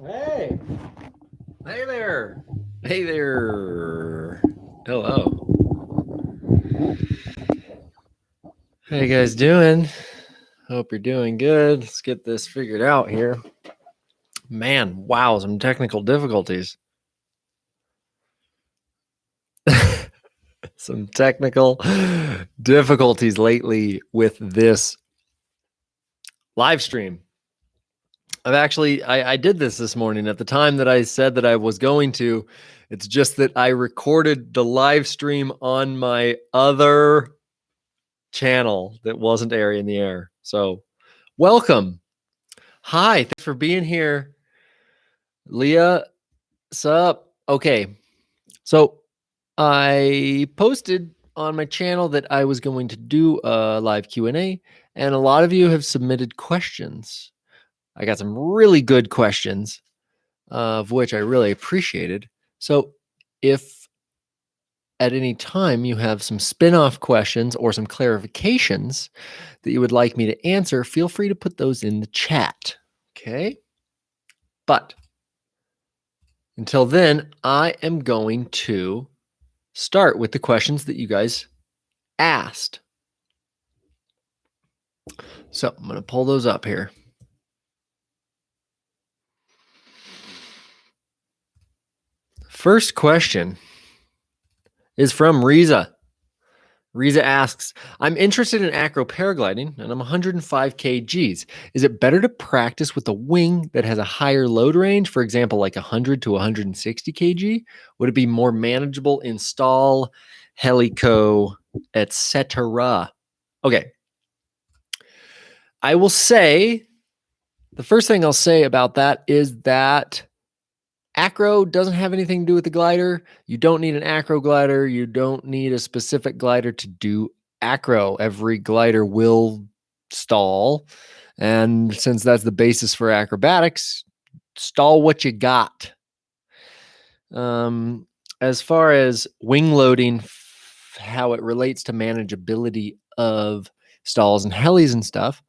Hey. Hey there. Hey there. Hello. How you guys doing? Hope you're doing good. Let's get this figured out here. Man, wow, some technical difficulties. Some technical difficulties lately with this live stream. I did this morning at the time that I said that I was going to. It's just that I recorded the live stream on my other channel that wasn't airing the air. So, welcome. Hi, thanks for being here. Leah, sup? Okay. So, I posted on my channel that I was going to do a live Q&A, and a lot of you have submitted questions. I got some really good questions, of which I really appreciated. So, if at any time you have some spin-off questions or some clarifications that you would like me to answer, feel free to put those in the chat. Okay? But until then, I am going to start with the questions that you guys asked. So I'm going to pull those up here. First question is from Riza. Riza asks, I'm interested in acro paragliding and I'm 105 kgs. Is it better to practice with a wing that has a higher load range, for example, like 100 to 160 kg? Would it be more manageable in stall, helico, etc.? Okay. I will say, the first thing I'll say about that is that acro doesn't have anything to do with the glider. You don't need an acro glider. You don't need a specific glider to do acro. Every glider will stall. And since that's the basis for acrobatics, stall what you got. As far as wing loading, how it relates to manageability of stalls and helis and stuff,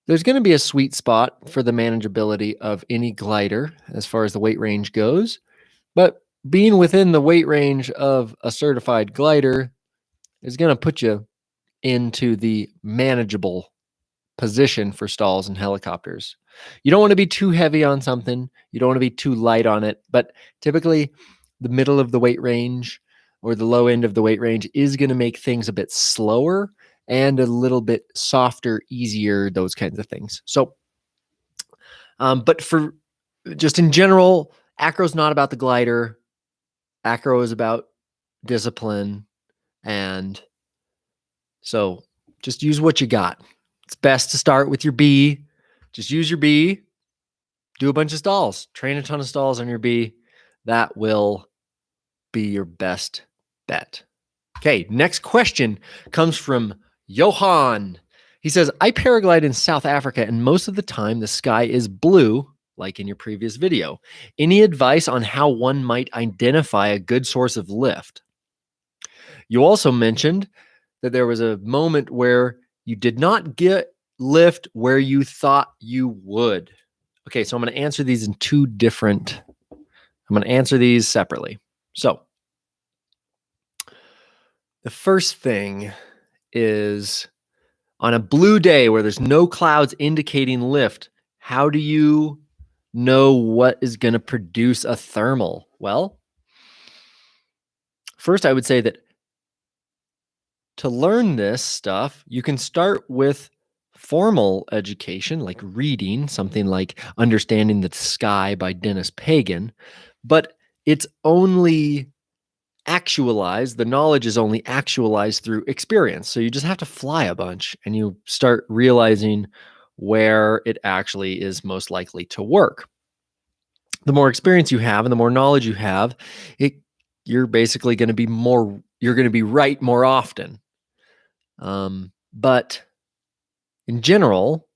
there's going to be a sweet spot for the manageability of any glider as far as the weight range goes. But being within the weight range of a certified glider is going to put you into the manageable position for stalls and helicopters. You don't want to be too heavy on something. You don't want to be too light on it. But typically, the middle of the weight range or the low end of the weight range is going to make things a bit slower and a little bit softer, easier, those kinds of things. So, but for just in general, acro is not about the glider. Acro is about discipline. And so just use what you got. It's best to start with your B. Just use your B. Do a bunch of stalls. Train a ton of stalls on your B. That will be your best bet. Okay, next question comes from Johan. He says, I paraglide in South Africa, and most of the time the sky is blue, like in your previous video. Any advice on how one might identify a good source of lift? You also mentioned that there was a moment where you did not get lift where you thought you would. Okay, so I'm going to answer these in I'm going to answer these separately. So the first thing is, on a blue day where there's no clouds indicating lift, how do you know what is going to produce a thermal? Well, first I would say that to learn this stuff, you can start with formal education, like reading something like Understanding the Sky by Dennis Pagan, but it's only actualized, the knowledge is only actualized through experience. So you just have to fly a bunch and you start realizing where it actually is most likely to work. The more experience you have and the more knowledge you have, you're basically going to be you're going to be right more often. But in general,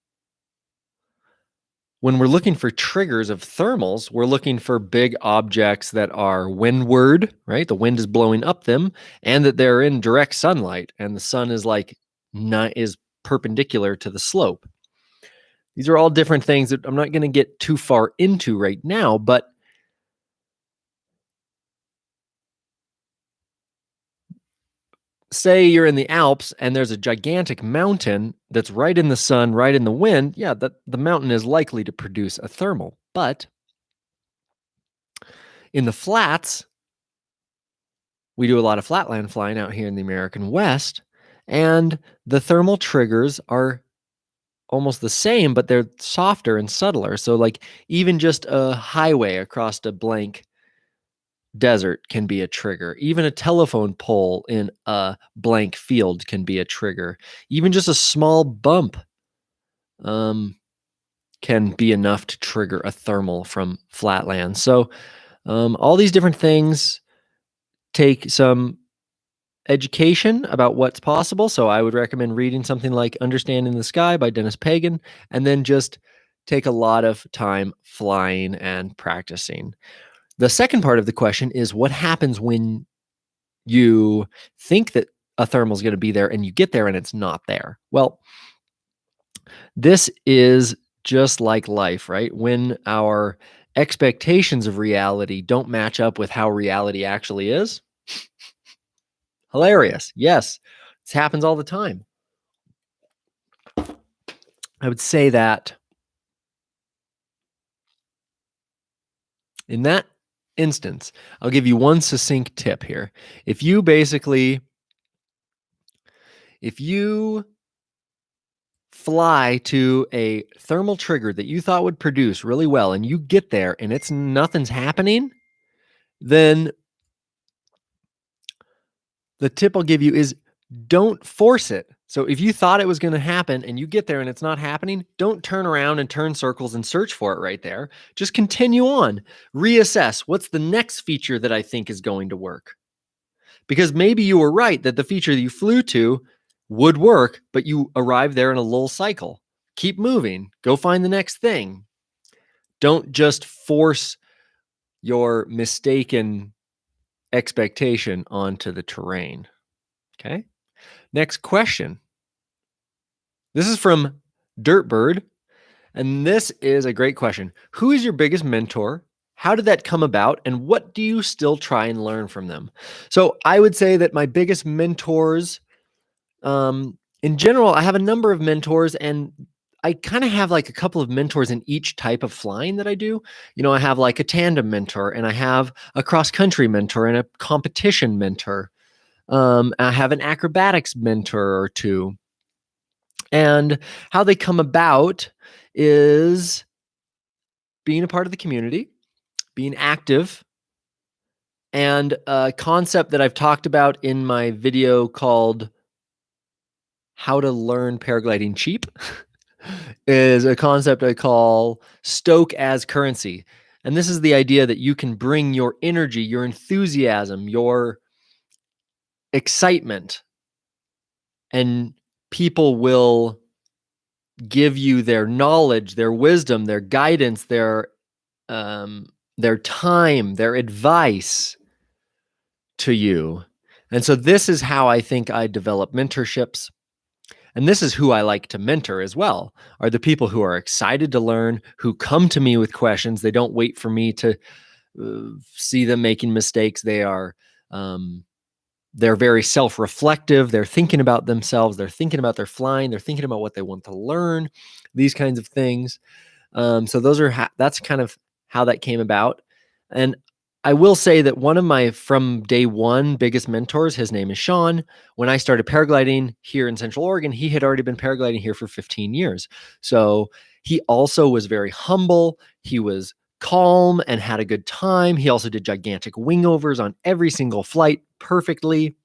when we're looking for triggers of thermals, we're looking for big objects that are windward, right? The wind is blowing up them, and that they're in direct sunlight, and the sun is is perpendicular to the slope. These are all different things that I'm not going to get too far into right now, but say you're in the Alps and there's a gigantic mountain that's right in the sun, right in the wind. Yeah, the mountain is likely to produce a thermal. But in the flats, we do a lot of flatland flying out here in the American West, and the thermal triggers are almost the same, but they're softer and subtler. So, like, even just a highway across a blank desert can be a trigger. Even a telephone pole in a blank field can be a trigger. Even just a small bump um, can be enough to trigger a thermal from flatland. So, all these different things take some education about what's possible. So I would recommend reading something like Understanding the Sky by Dennis Pagan, and then just take a lot of time flying and practicing. The second part of the question is what happens when you think that a thermal is going to be there and you get there and it's not there? Well, this is just like life, right? When our expectations of reality don't match up with how reality actually is. Hilarious. Yes, this happens all the time. I would say that in that instance, I'll give you one succinct tip here. If you fly to a thermal trigger that you thought would produce really well and you get there and nothing's happening, then the tip I'll give you is don't force it. So if you thought it was going to happen and you get there and it's not happening, don't turn around and turn circles and search for it right there. Just continue on. Reassess. What's the next feature that I think is going to work? Because maybe you were right that the feature that you flew to would work, but you arrived there in a lull cycle. Keep moving. Go find the next thing. Don't just force your mistaken expectation onto the terrain. Okay. Next question. This is from Dirtbird, and this is a great question. Who is your biggest mentor? How did that come about? And what do you still try and learn from them? So I would say that my biggest mentors, in general, I have a number of mentors, and I kind of have like a couple of mentors in each type of flying that I do. I have like a tandem mentor, and I have a cross country mentor, and a competition mentor. I have an acrobatics mentor or two. And how they come about is being a part of the community, being active, and a concept that I've talked about in my video called How to Learn Paragliding Cheap is a concept I call stoke as currency. And this is the idea that you can bring your energy, your enthusiasm, your excitement, and people will give you their knowledge, their wisdom, their guidance, their time, their advice to you. And so this is how I think I develop mentorships. And this is who I like to mentor as well, are the people who are excited to learn, who come to me with questions. They don't wait for me to see them making mistakes. They're very self-reflective. They're thinking about themselves. They're thinking about their flying. They're thinking about what they want to learn, these kinds of things. So that's kind of how that came about. And I will say that one of my, from day one, biggest mentors, his name is Sean. When I started paragliding here in Central Oregon, he had already been paragliding here for 15 years. So he also was very humble. He was calm and had a good time. He also did gigantic wingovers on every single flight perfectly.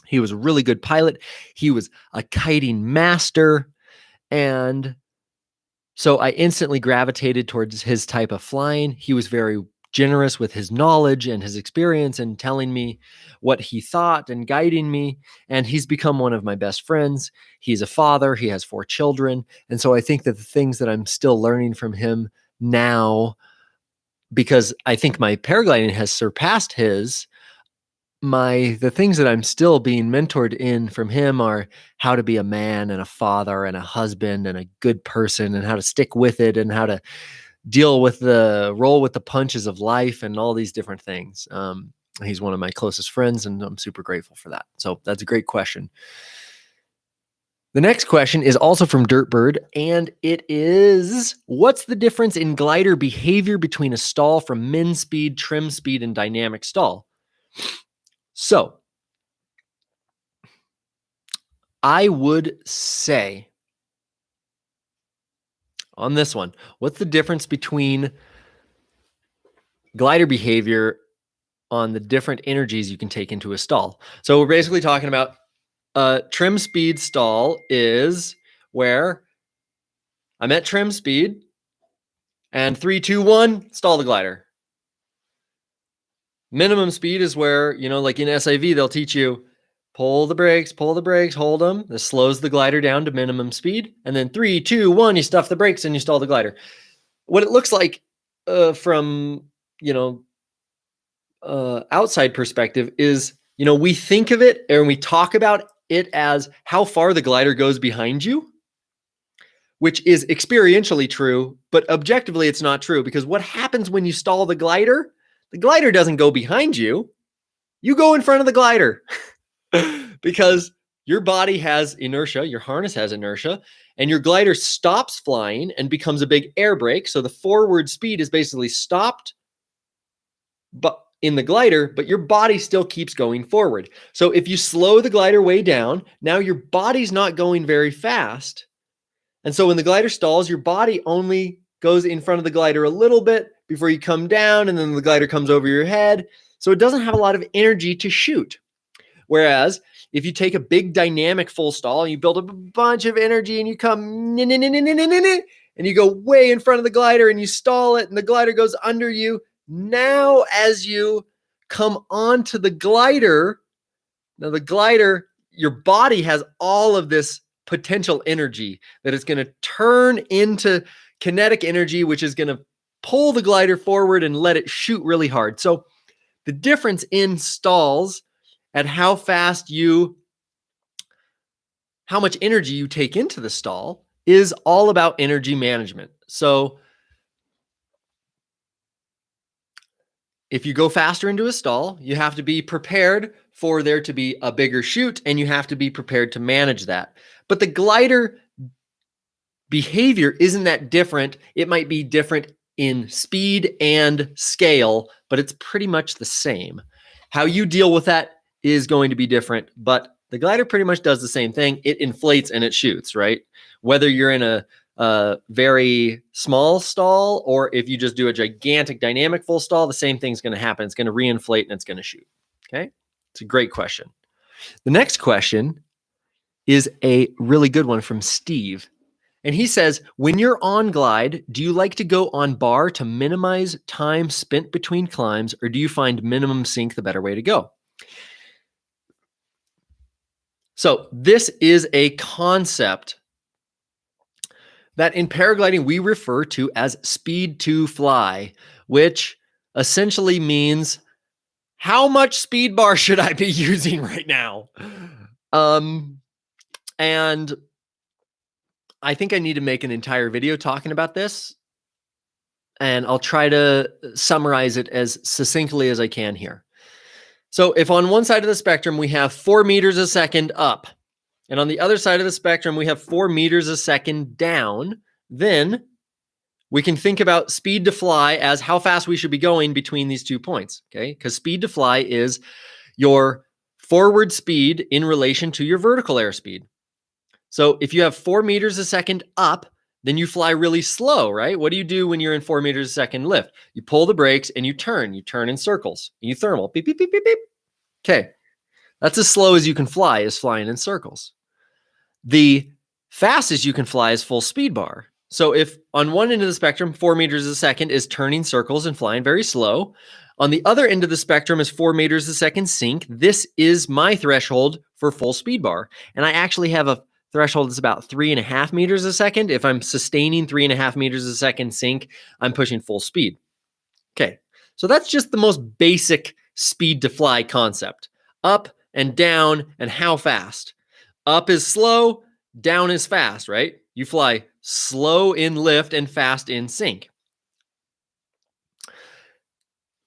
He was a really good pilot. He was a kiting master. And so I instantly gravitated towards his type of flying. He was very generous with his knowledge and his experience and telling me what he thought and guiding me. And he's become one of my best friends. He's a father. He has 4 children. And so I think that the things that I'm still learning from him now, because I think my paragliding has surpassed his, the things that I'm still being mentored in from him are how to be a man and a father and a husband and a good person, and how to stick with it, and how to roll with the punches of life and all these different things. He's one of my closest friends, and I'm super grateful for that. So that's a great question. The next question is also from Dirtbird, and it is, what's the difference in glider behavior between a stall from min speed, trim speed, and dynamic stall? So I would say on this one, what's the difference between glider behavior on the different energies you can take into a stall? So we're basically talking about trim speed stall is where I'm at trim speed and 3, 2, 1, stall the glider. Minimum speed is where, like in SIV, they'll teach you pull the brakes, hold them. This slows the glider down to minimum speed. And then 3, 2, 1, you stuff the brakes and you stall the glider. What it looks like from, outside perspective is, we think of it and we talk about it as how far the glider goes behind you, which is experientially true, but objectively it's not true, because what happens when you stall the glider doesn't go behind you. You go in front of the glider because your body has inertia, your harness has inertia, and your glider stops flying and becomes a big air brake. So the forward speed is basically stopped but in the glider, but your body still keeps going forward. So if you slow the glider way down, now your body's not going very fast. And so when the glider stalls, your body only goes in front of the glider a little bit before you come down, and then the glider comes over your head. So it doesn't have a lot of energy to shoot. Whereas if you take a big dynamic full stall and you build up a bunch of energy and you come and you go way in front of the glider and you stall it and the glider goes under you, now as you come onto the glider, now the glider, your body has all of this potential energy that is going to turn into kinetic energy, which is going to pull the glider forward and let it shoot really hard. So the difference in stalls at how much energy you take into the stall is all about energy management. So if you go faster into a stall, you have to be prepared for there to be a bigger chute, and you have to be prepared to manage that. But the glider behavior isn't that different. It might be different in speed and scale, but it's pretty much the same. How you deal with that is going to be different, but the glider pretty much does the same thing. It inflates and it shoots, right? Whether you're in a very small stall or if you just do a gigantic dynamic full stall, the same thing's going to happen. It's going to reinflate and it's going to shoot. Okay. It's a great question. The next question is a really good one from Steve. And he says, when you're on glide, do you like to go on bar to minimize time spent between climbs, or do you find minimum sink the better way to go? So this is a concept that in paragliding we refer to as speed to fly, which essentially means how much speed bar should I be using right now? And I think I need to make an entire video talking about this, and I'll try to summarize it as succinctly as I can here. So if on one side of the spectrum we have 4 meters a second up, and on the other side of the spectrum we have 4 meters a second down, then we can think about speed to fly as how fast we should be going between these 2 points, okay? Because speed to fly is your forward speed in relation to your vertical airspeed. So if you have 4 meters a second up, then you fly really slow, right? What do you do when you're in 4 meters a second lift? You pull the brakes and you turn in circles. You thermal, beep, beep, beep, beep, beep. Okay, that's as slow as you can fly, is flying in circles. The fastest you can fly is full speed bar. So if on one end of the spectrum, 4 meters a second is turning circles and flying very slow, on the other end of the spectrum is 4 meters a second sink. This is my threshold for full speed bar. And I actually have a threshold that's about 3.5 meters a second. If I'm sustaining 3.5 meters a second sink, I'm pushing full speed. Okay, so that's just the most basic speed to fly concept. Up and down, and how fast. Up is slow, down is fast, right? You fly slow in lift and fast in sink.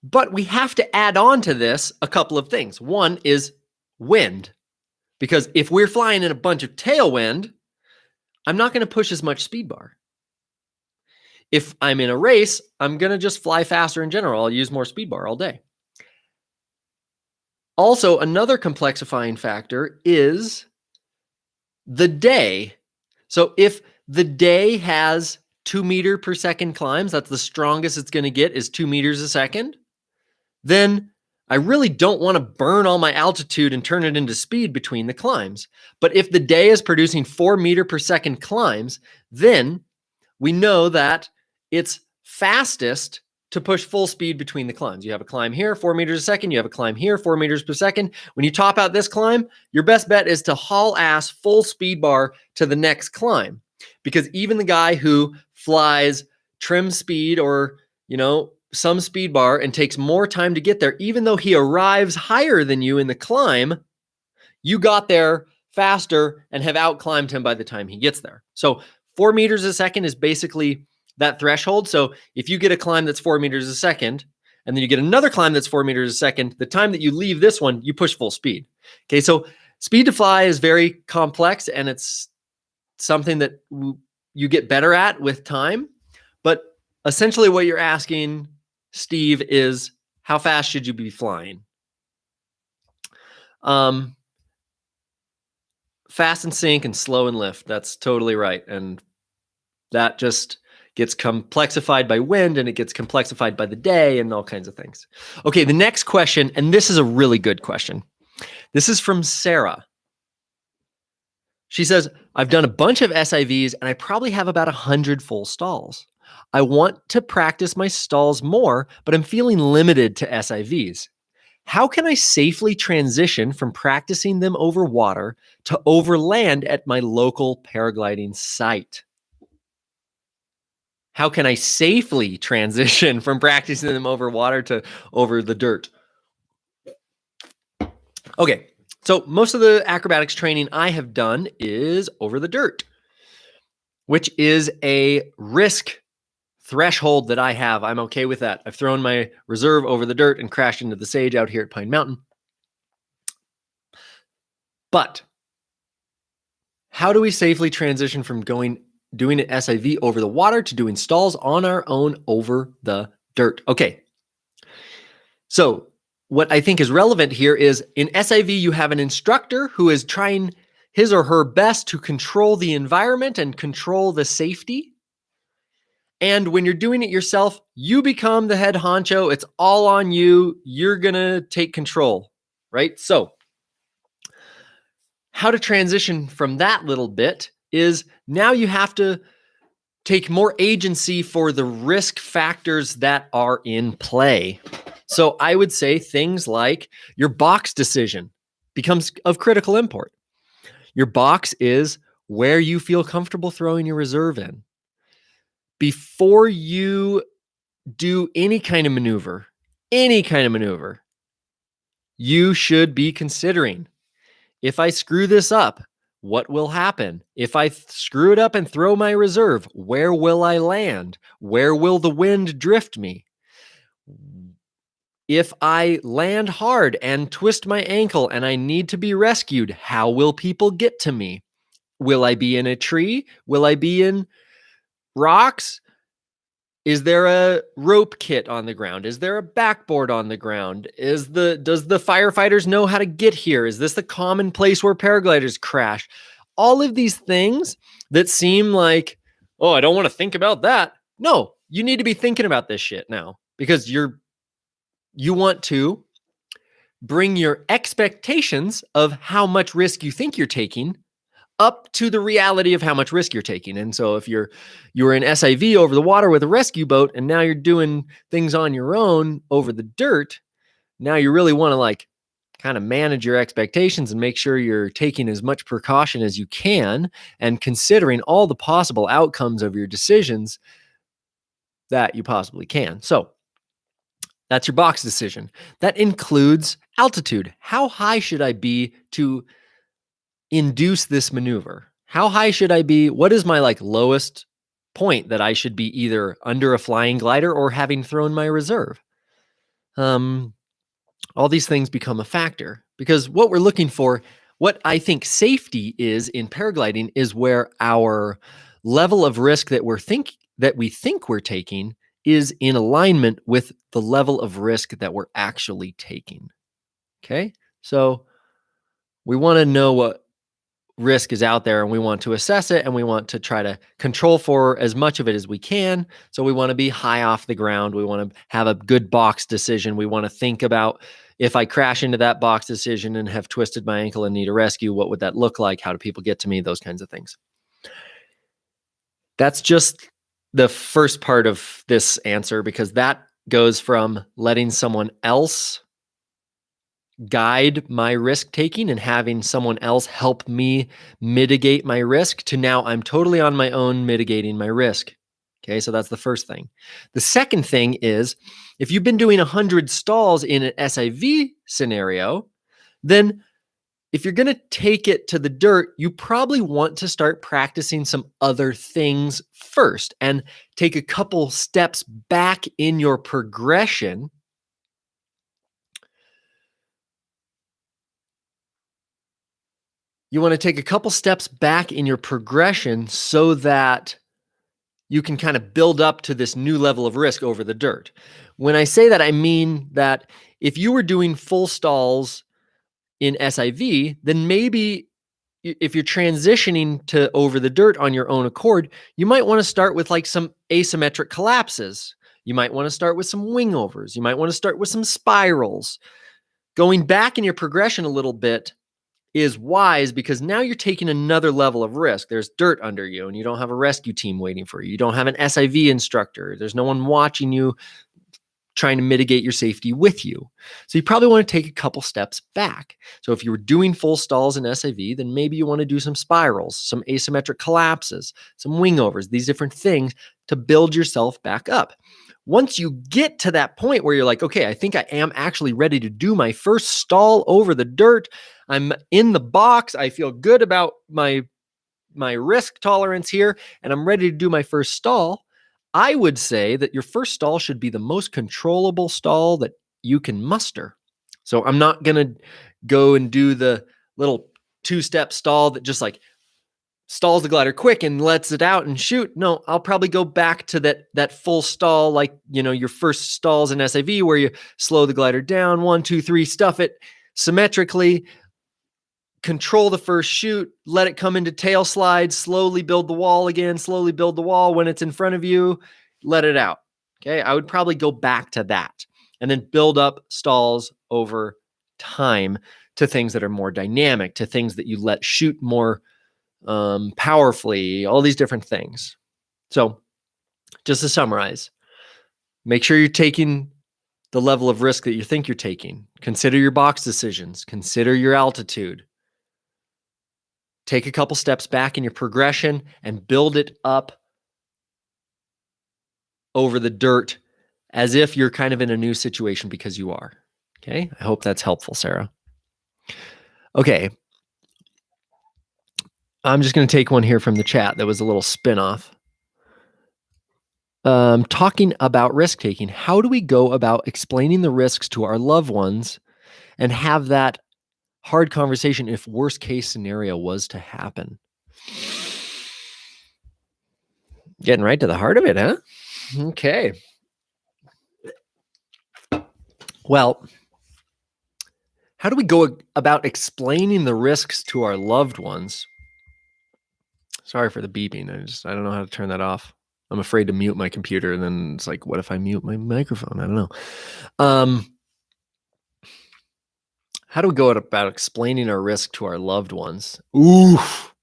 But we have to add on to this a couple of things. One is wind, because if we're flying in a bunch of tailwind, I'm not going to push as much speed bar. If I'm in a race, I'm going to just fly faster in general. I'll use more speed bar all day. Also, another complexifying factor is the day. So if the day has 2 meter per second climbs, that's the strongest it's going to get is 2 meters a second, then I really don't want to burn all my altitude and turn it into speed between the climbs. But if the day is producing 4 meter per second climbs, then we know that it's fastest to push full speed between the climbs. You have a climb here, 4 meters a second. You have a climb here, 4 meters per second. When you top out this climb, your best bet is to haul ass full speed bar to the next climb. Because even the guy who flies trim speed or, some speed bar and takes more time to get there, even though he arrives higher than you in the climb, you got there faster and have outclimbed him by the time he gets there. So 4 meters a second is basically that threshold. So if you get a climb that's 4 meters a second, and then you get another climb that's 4 meters a second, the time that you leave this one, you push full speed. Okay, so speed to fly is very complex, and it's something that you get better at with time. But essentially what you're asking, Steve, is how fast should you be flying? Fast and sink and slow and lift. That's totally right. And that just gets complexified by wind, and it gets complexified by the day and all kinds of things. Okay, the next question, and this is a really good question. This is from Sarah. She says, I've done a bunch of SIVs and I probably have about 100 full stalls. I want to practice my stalls more, but I'm feeling limited to SIVs. How can I safely transition from practicing them over water to over land at my local paragliding site? How can I safely transition from practicing them over water to over the dirt? Okay, so most of the acrobatics training I have done is over the dirt, which is a risk threshold that I have. I'm okay with that. I've thrown my reserve over the dirt and crashed into the sage out here at Pine Mountain. But how do we safely transition from doing an SIV over the water to doing stalls on our own over the dirt? Okay. So what I think is relevant here is in SIV, you have an instructor who is trying his or her best to control the environment and control the safety. And when you're doing it yourself, you become the head honcho. It's all on you. You're going to take control, right? So how to transition from that little bit is now you have to take more agency for the risk factors that are in play. So I would say things like your box decision becomes of critical import. Your box is where you feel comfortable throwing your reserve in. Before you do any kind of maneuver, you should be considering, if I screw this up, what will happen? If I screw it up and throw my reserve, where will I land? Where will the wind drift me? If I land hard and twist my ankle and I need to be rescued, how will people get to me? Will I be in a tree? Will I be in rocks? Is there a rope kit on the ground? Is there a backboard on the ground? Does the firefighters know how to get here? Is this the common place where paragliders crash? All of these things that seem like, oh, I don't want to think about that. No, you need to be thinking about this shit now, because you want to bring your expectations of how much risk you think you're taking up to the reality of how much risk you're taking. And so if you're in SIV over the water with a rescue boat, and now you're doing things on your own over the dirt, now you really want to kind of manage your expectations and make sure you're taking as much precaution as you can and considering all the possible outcomes of your decisions that you possibly can. So that's your box decision. That includes altitude. How high should I be to induce this maneuver? How high should I be? What is my lowest point that I should be either under a flying glider or having thrown my reserve? All these things become a factor because what we're looking for, what I think safety is in paragliding, is where our level of risk that we think we're taking is in alignment with the level of risk that we're actually taking. Okay, so we want to know what risk is out there and we want to assess it and we want to try to control for as much of it as we can. So we want to be high off the ground. We want to have a good box decision. We want to think about, if I crash into that box decision and have twisted my ankle and need a rescue, what would that look like? How do people get to me? Those kinds of things. That's just the first part of this answer, because that goes from letting someone else guide my risk taking and having someone else help me mitigate my risk to now I'm totally on my own mitigating my risk. Okay, so that's the first thing. The second thing is, if you've been doing 100 stalls in an SIV scenario, then if you're going to take it to the dirt, you probably want to start practicing some other things first and take a couple steps back in your progression. You want to take a couple steps back in your progression so that you can kind of build up to this new level of risk over the dirt. When I say that, I mean that if you were doing full stalls in SIV, then maybe if you're transitioning to over the dirt on your own accord, you might want to start with some asymmetric collapses. You might want to start with some wingovers. You might want to start with some spirals. Going back in your progression a little bit is wise because now you're taking another level of risk. There's dirt under you and you don't have a rescue team waiting for you. You don't have an SIV instructor. There's no one watching you trying to mitigate your safety with you. So you probably want to take a couple steps back. So if you were doing full stalls in SIV, then maybe you want to do some spirals, some asymmetric collapses, some wingovers, these different things to build yourself back up. Once you get to that point where you're like, okay, I think I am actually ready to do my first stall over the dirt. I'm in the box. I feel good about my risk tolerance here, and I'm ready to do my first stall. I would say that your first stall should be the most controllable stall that you can muster. So I'm not going to go and do the little two-step stall that just stalls the glider quick and lets it out and shoot. No, I'll probably go back to that full stall, your first stalls in SIV where you slow the glider down, 1, 2, 3, stuff it symmetrically, control the first shoot, let it come into tail slide, slowly build the wall again, slowly build the wall. When it's in front of you, let it out. Okay, I would probably go back to that and then build up stalls over time to things that are more dynamic, to things that you let shoot more powerfully, all these different things. So just to summarize, make sure you're taking the level of risk that you think you're taking. Consider your box decisions. Consider your altitude. Take a couple steps back in your progression and build it up over the dirt as if you're kind of in a new situation because you are. Okay, I hope that's helpful, Sarah. Okay. I'm just going to take one here from the chat that was a little spin-off. Talking about risk taking, how do we go about explaining the risks to our loved ones and have that hard conversation if worst case scenario was to happen? Getting right to the heart of it, huh? Okay. Well, how do we go about explaining the risks to our loved ones? Sorry for the beeping. I don't know how to turn that off. I'm afraid to mute my computer, and then it's like, what if I mute my microphone? I don't know. How do we go about explaining our risk to our loved ones? Oof.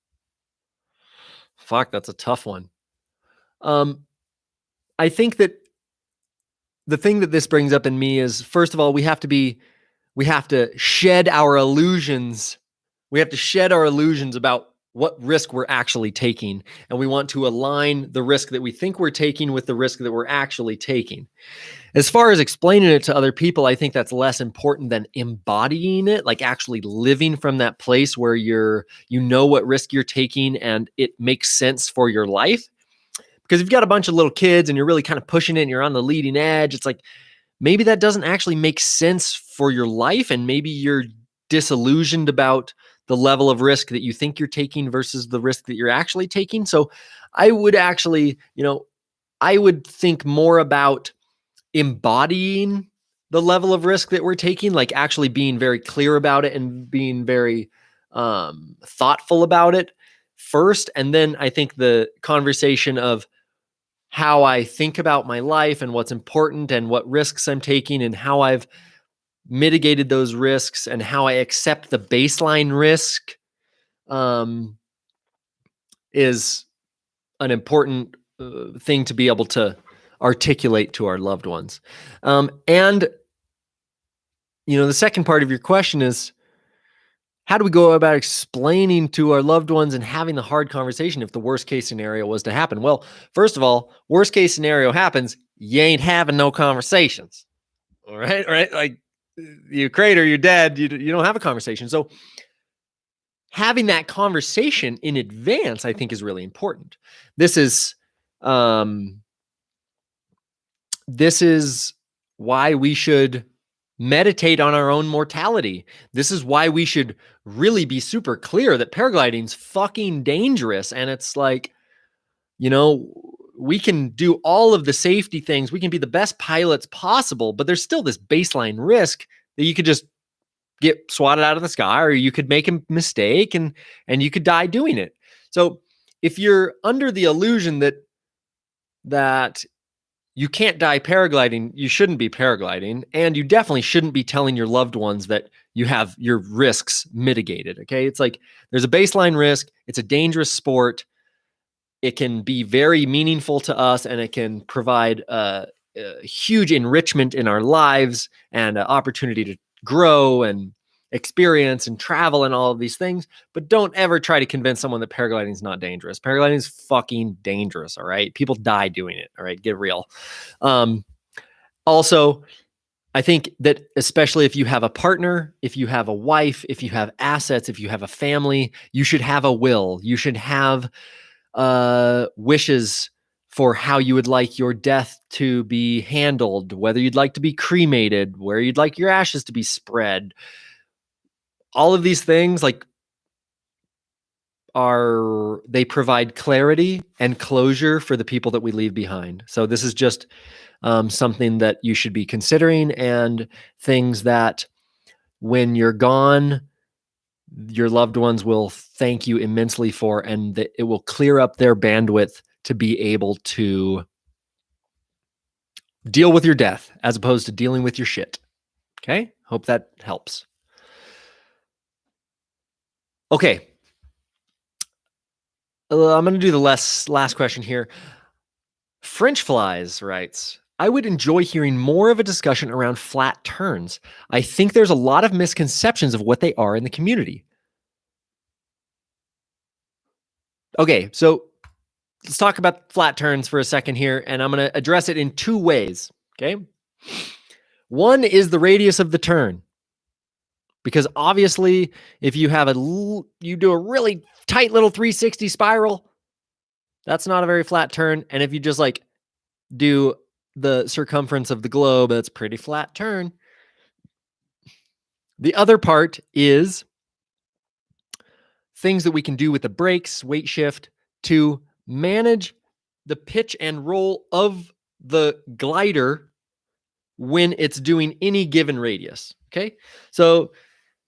Fuck, that's a tough one. I think that the thing that this brings up in me is, first of all, we have to shed our illusions. We have to shed our illusions about what risk we're actually taking. And we want to align the risk that we think we're taking with the risk that we're actually taking. As far as explaining it to other people, I think that's less important than embodying it, like actually living from that place where you know what risk you're taking and it makes sense for your life. Because if you've got a bunch of little kids and you're really kind of pushing it and you're on the leading edge, it's like maybe that doesn't actually make sense for your life. And maybe you're disillusioned about the level of risk that you think you're taking versus the risk that you're actually taking. So I would actually, I would think more about embodying the level of risk that we're taking, like actually being very clear about it and being very thoughtful about it first. And then I think the conversation of how I think about my life and what's important and what risks I'm taking and how I've mitigated those risks and how I accept the baseline risk is an important thing to be able to articulate to our loved ones. And the second part of your question is, how do we go about explaining to our loved ones and having the hard conversation if the worst case scenario was to happen? Well, first of all, worst case scenario happens, you ain't having no conversations. All right, right? Like you crater, you're dead, you don't have a conversation. So having that conversation in advance, I think, is really important. This is why we should meditate on our own mortality. This is why we should really be super clear that paragliding's fucking dangerous. And it's like, we can do all of the safety things. We can be the best pilots possible, but there's still this baseline risk that you could just get swatted out of the sky, or you could make a mistake and you could die doing it. So if you're under the illusion that you can't die paragliding, you shouldn't be paragliding, and you definitely shouldn't be telling your loved ones that you have your risks mitigated. Okay, it's like there's a baseline risk. It's a dangerous sport. It can be very meaningful to us, and it can provide a huge enrichment in our lives and an opportunity to grow and experience and travel and all of these things. But don't ever try to convince someone that paragliding is not dangerous. Paragliding is fucking dangerous. All right. People die doing it. All right. Get real. Also, I think that especially if you have a partner, if you have a wife, if you have assets, if you have a family, you should have a will. You should have wishes for how you would like your death to be handled, whether you'd like to be cremated, where you'd like your ashes to be spread. All of these things, like, they provide clarity and closure for the people that we leave behind. So this is just something that you should be considering, and things that when you're gone, your loved ones will thank you immensely for, and that it will clear up their bandwidth to be able to deal with your death as opposed to dealing with your shit. Okay? Hope that helps. Okay. I'm going to do the last question here. French Flies writes, I would enjoy hearing more of a discussion around flat turns. I think there's a lot of misconceptions of what they are in the community. Okay, so let's talk about flat turns for a second here, and I'm going to address it in two ways, okay? One is the radius of the turn. Because obviously, if you do a really tight little 360 spiral, that's not a very flat turn. And if you just like do the circumference of the globe, that's a pretty flat turn. The other part is things that we can do with the brakes, weight shift, to manage the pitch and roll of the glider when it's doing any given radius. Okay. So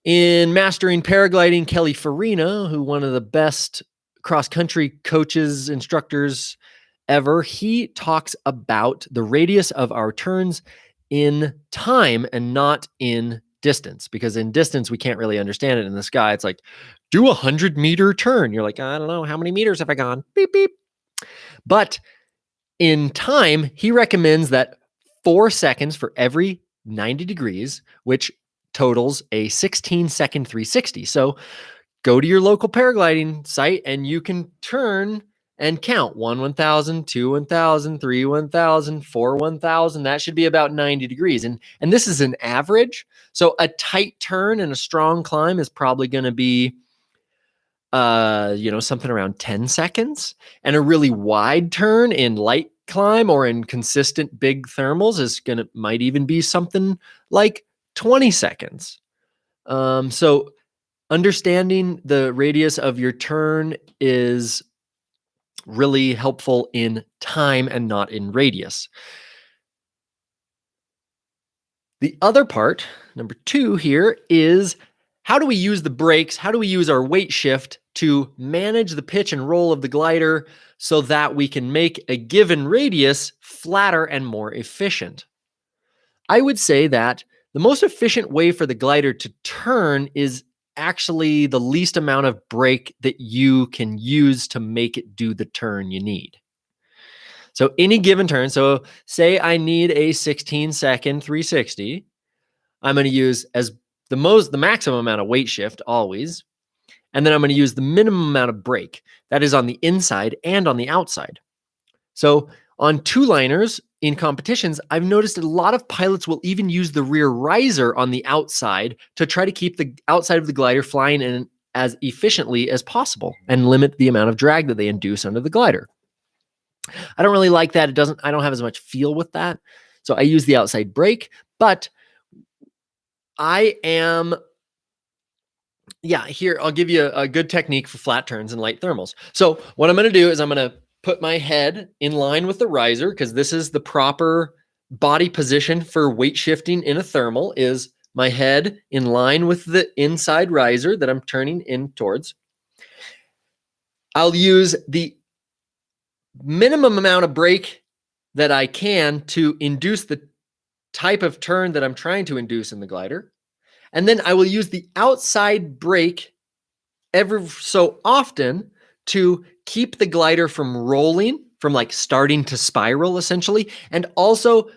in Mastering Paragliding, Kelly Farina, who one of the best cross-country coaches, instructors ever, he talks about the radius of our turns in time and not in distance. Because in distance, we can't really understand it. In the sky, it's like, do 100-meter turn. You're like, I don't know, how many meters have I gone? Beep, beep. But in time, he recommends that 4 seconds for every 90 degrees, which totals a 16-second 360. So go to your local paragliding site and you can turn and count 1, 1000, 2, 1000, 3, 1000, 4, 1000. That should be about 90 degrees. And this is an average. So a tight turn and a strong climb is probably going to be, something around 10 seconds. And a really wide turn in light climb or in consistent big thermals might even be something like 20 seconds. So understanding the radius of your turn is really helpful in time and not in radius. The other part, number 2 here, is how do we use the brakes? How do we use our weight shift to manage the pitch and roll of the glider so that we can make a given radius flatter and more efficient? I would say that the most efficient way for the glider to turn is actually the least amount of brake that you can use to make it do the turn you need. So any given turn, so say I need a 16-second 360, I'm going to use the maximum amount of weight shift always, and then I'm going to use the minimum amount of brake. That is on the inside and on the outside. So on two-liners in competitions, I've noticed a lot of pilots will even use the rear riser on the outside to try to keep the outside of the glider flying in as efficiently as possible and limit the amount of drag that they induce under the glider. I don't really like that. I don't have as much feel with that. So I use the outside brake, but here, I'll give you a good technique for flat turns and light thermals. So what I'm going to do is I'm going to put my head in line with the riser, because this is the proper body position for weight shifting in a thermal, is my head in line with the inside riser that I'm turning in towards. I'll use the minimum amount of brake that I can to induce the type of turn that I'm trying to induce in the glider. And then I will use the outside brake every so often to keep the glider from rolling, from like starting to spiral essentially, and also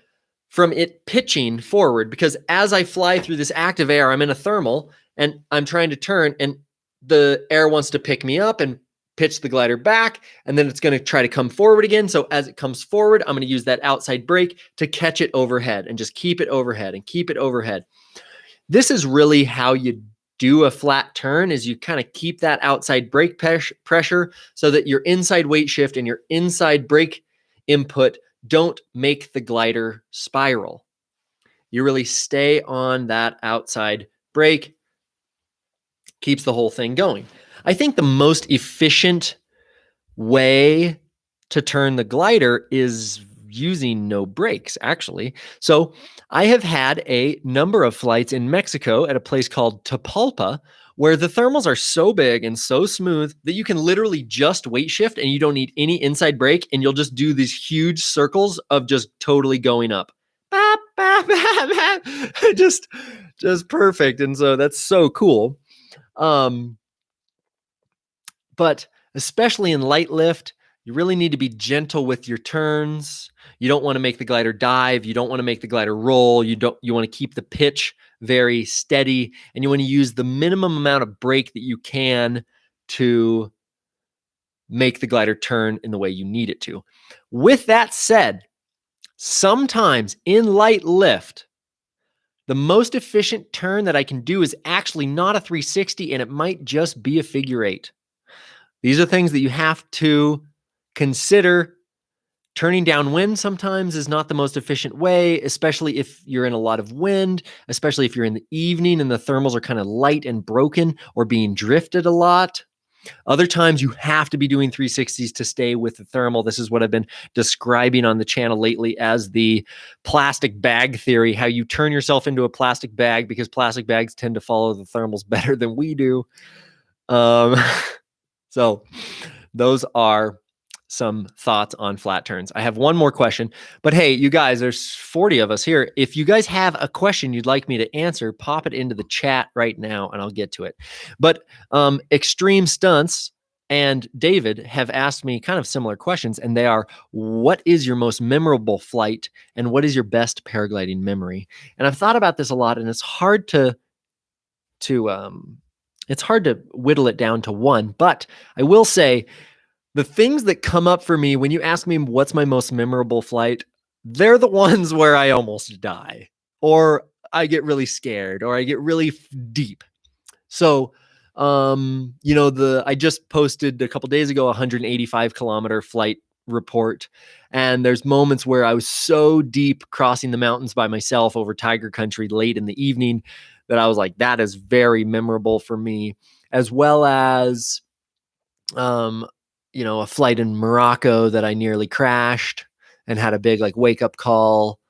from it pitching forward. Because as I fly through this active air, I'm in a thermal and I'm trying to turn, and the air wants to pick me up and pitch the glider back, and then it's going to try to come forward again. So as it comes forward, I'm going to use that outside brake to catch it overhead and just keep it overhead and keep it overhead. This is really how you do a flat turn, is you kind of keep that outside brake pressure so that your inside weight shift and your inside brake input don't make the glider spiral. You really stay on that outside brake, keeps the whole thing going. I think the most efficient way to turn the glider is using no brakes, actually. So I have had a number of flights in Mexico at a place called Tapalpa, where the thermals are so big and so smooth that you can literally just weight shift and you don't need any inside brake, and you'll just do these huge circles of just totally going up. Just perfect. And so that's so cool. But especially in light lift, you really need to be gentle with your turns. You don't want to make the glider dive. You don't want to make the glider roll. You want to keep the pitch very steady, and you want to use the minimum amount of brake that you can to make the glider turn in the way you need it to. With that said, sometimes in light lift, the most efficient turn that I can do is actually not a 360, and it might just be a figure eight. These are things that you have to consider. Turning downwind sometimes is not the most efficient way, especially if you're in a lot of wind, especially if you're in the evening and the thermals are kind of light and broken or being drifted a lot. Other times you have to be doing 360s to stay with the thermal. This is what I've been describing on the channel lately as the plastic bag theory, how you turn yourself into a plastic bag because plastic bags tend to follow the thermals better than we do. So those are some thoughts on flat turns. I have one more question, but hey, you guys, there's 40 of us here. If you guys have a question you'd like me to answer, pop it into the chat right now and I'll get to it. But Extreme Stunts and David have asked me kind of similar questions, and they are, what is your most memorable flight and what is your best paragliding memory? And I've thought about this a lot, and it's hard to whittle it down to one, but I will say The things that come up for me when you ask me what's my most memorable flight, they're the ones where I almost die, or I get really scared, or I get really deep. So, I just posted a couple days ago a 185-kilometer flight report, and there's moments where I was so deep crossing the mountains by myself over tiger country late in the evening that I was like, that is very memorable for me, as well as a flight in Morocco that I nearly crashed and had a big like wake up call.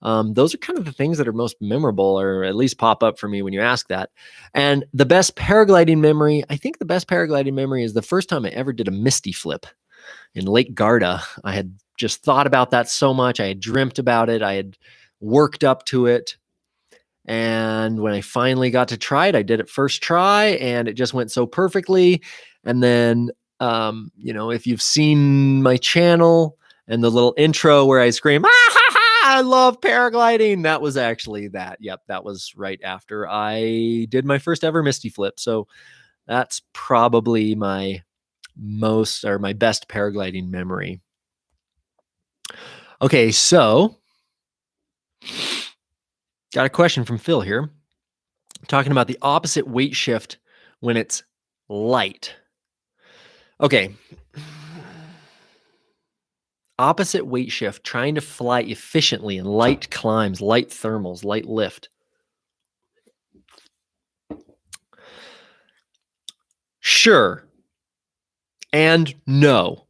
Those are kind of the things that are most memorable, or at least pop up for me when you ask that. And the best paragliding memory, I think the best paragliding memory is the first time I ever did a misty flip in Lake Garda. I had just thought about that so much. I had dreamt about it. I had worked up to it. And when I finally got to try it, I did it first try and it just went so perfectly. And then, if you've seen my channel and the little intro where I scream, ah, ha, ha, I love paragliding, that was actually that. Yep, that was right after I did my first ever Misty flip. So that's probably my best paragliding memory. Okay, so got a question from Phil here talking about the opposite weight shift when it's light. Okay. Opposite weight shift, trying to fly efficiently in light climbs, light thermals, light lift. Sure. And no.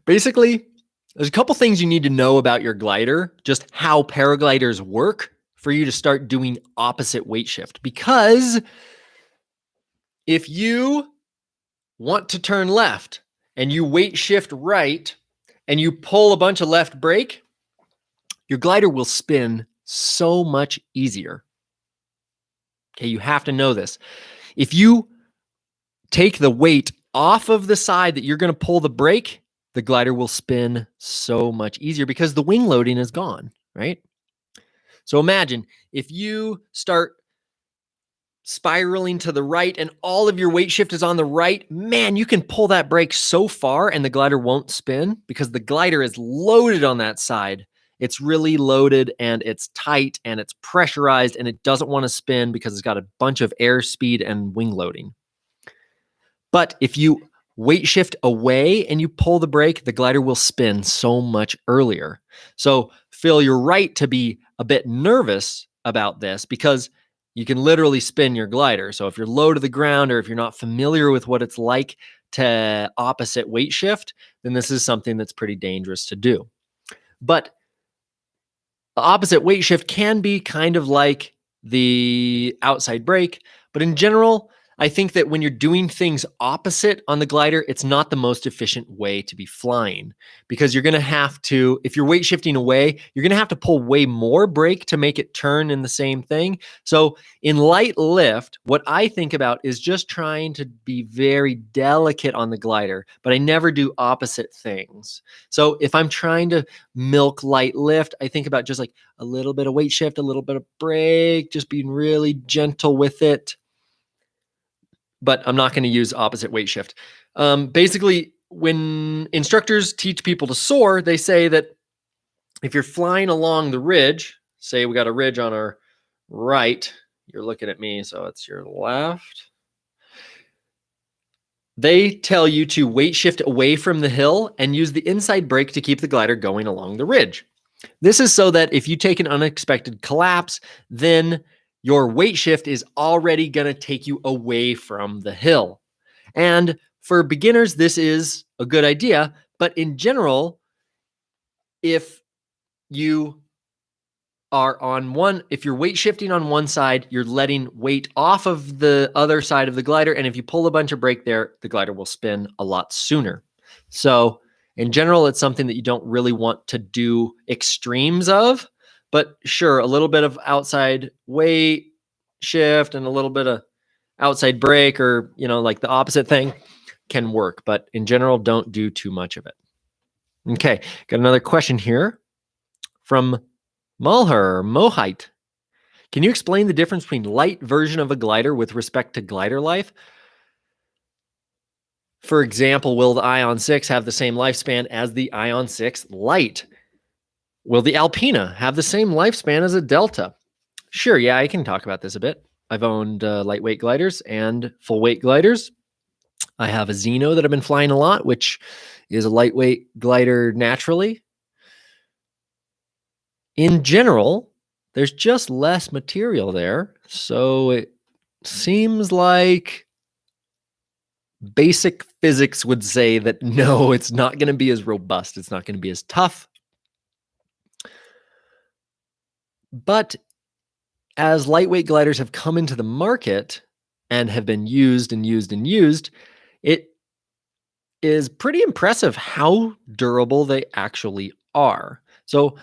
Basically, there's a couple things you need to know about your glider, just how paragliders work for you to start doing opposite weight shift. Because if you want to turn left and you weight shift right and you pull a bunch of left brake, your glider will spin so much easier. Okay, you have to know this. If you take the weight off of the side that you're going to pull the brake, the glider will spin so much easier because the wing loading is gone, right? So imagine if you start spiraling to the right and all of your weight shift is on the right, man, you can pull that brake so far and the glider won't spin because the glider is loaded on that side. It's really loaded and it's tight and it's pressurized and it doesn't want to spin because it's got a bunch of airspeed and wing loading. But if you weight shift away and you pull the brake, the glider will spin so much earlier. So Phil, you're right to be a bit nervous about this because you can literally spin your glider. So if you're low to the ground or if you're not familiar with what it's like to opposite weight shift, then this is something that's pretty dangerous to do. But the opposite weight shift can be kind of like the outside brake, but in general, I think that when you're doing things opposite on the glider, it's not the most efficient way to be flying because you're going to have to, if you're weight shifting away, you're going to have to pull way more brake to make it turn in the same thing. So in light lift, what I think about is just trying to be very delicate on the glider, but I never do opposite things. So if I'm trying to milk light lift, I think about just like a little bit of weight shift, a little bit of brake, just being really gentle with it. But I'm not going to use opposite weight shift. Basically, when instructors teach people to soar, they say that if you're flying along the ridge, say we got a ridge on our right, you're looking at me, so it's your left. They tell you to weight shift away from the hill and use the inside brake to keep the glider going along the ridge. This is so that if you take an unexpected collapse, then your weight shift is already going to take you away from the hill. And for beginners, this is a good idea. But in general, if you are if you're weight shifting on one side, you're letting weight off of the other side of the glider. And if you pull a bunch of brake there, the glider will spin a lot sooner. So in general, it's something that you don't really want to do extremes of. But sure, a little bit of outside weight shift and a little bit of outside brake or, like the opposite thing can work. But in general, don't do too much of it. Okay, got another question here from Mohite. Can you explain the difference between light version of a glider with respect to glider life? For example, will the Ion 6 have the same lifespan as the Ion 6 Lite? Will the Alpina have the same lifespan as a Delta? Sure, yeah, I can talk about this a bit. I've owned lightweight gliders and full weight gliders. I have a Xeno that I've been flying a lot, which is a lightweight glider naturally. In general, there's just less material there. So it seems like basic physics would say that no, it's not going to be as robust. It's not going to be as tough. But as lightweight gliders have come into the market and have been used and used and used, it is pretty impressive how durable they actually are. So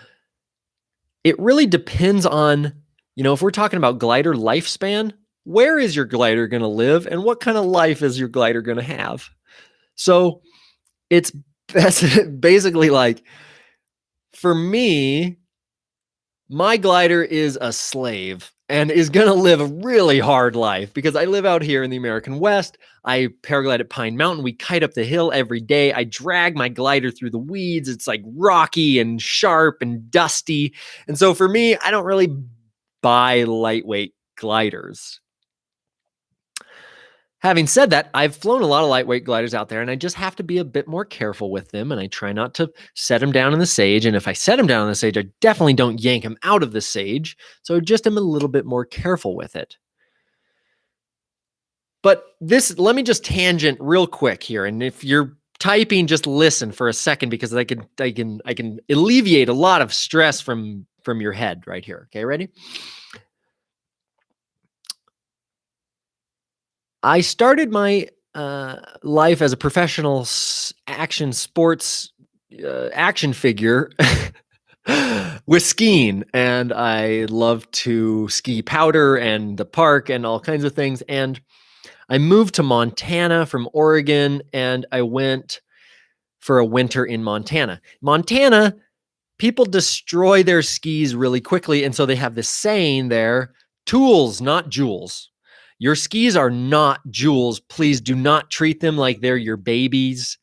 it really depends on, if we're talking about glider lifespan, where is your glider going to live and what kind of life is your glider going to have? So it's basically like, for me, my glider is a slave and is going to live a really hard life because I live out here in the American West. I paraglide at Pine Mountain. We kite up the hill every day. I drag my glider through the weeds. It's like rocky and sharp and dusty. And so for me, I don't really buy lightweight gliders. Having said that, I've flown a lot of lightweight gliders out there, and I just have to be a bit more careful with them, and I try not to set them down in the sage. And if I set them down in the sage, I definitely don't yank them out of the sage. So just am a little bit more careful with it. But let me just tangent real quick here. And if you're typing, just listen for a second because I can alleviate a lot of stress from your head right here. Okay, ready? I started my life as a professional action sports action figure with skiing, and I love to ski powder and the park and all kinds of things. And I moved to Montana from Oregon, and I went for a winter in Montana. Montana, people destroy their skis really quickly, and so they have this saying there: tools, not jewels. Your skis are not jewels. Please do not treat them like they're your babies.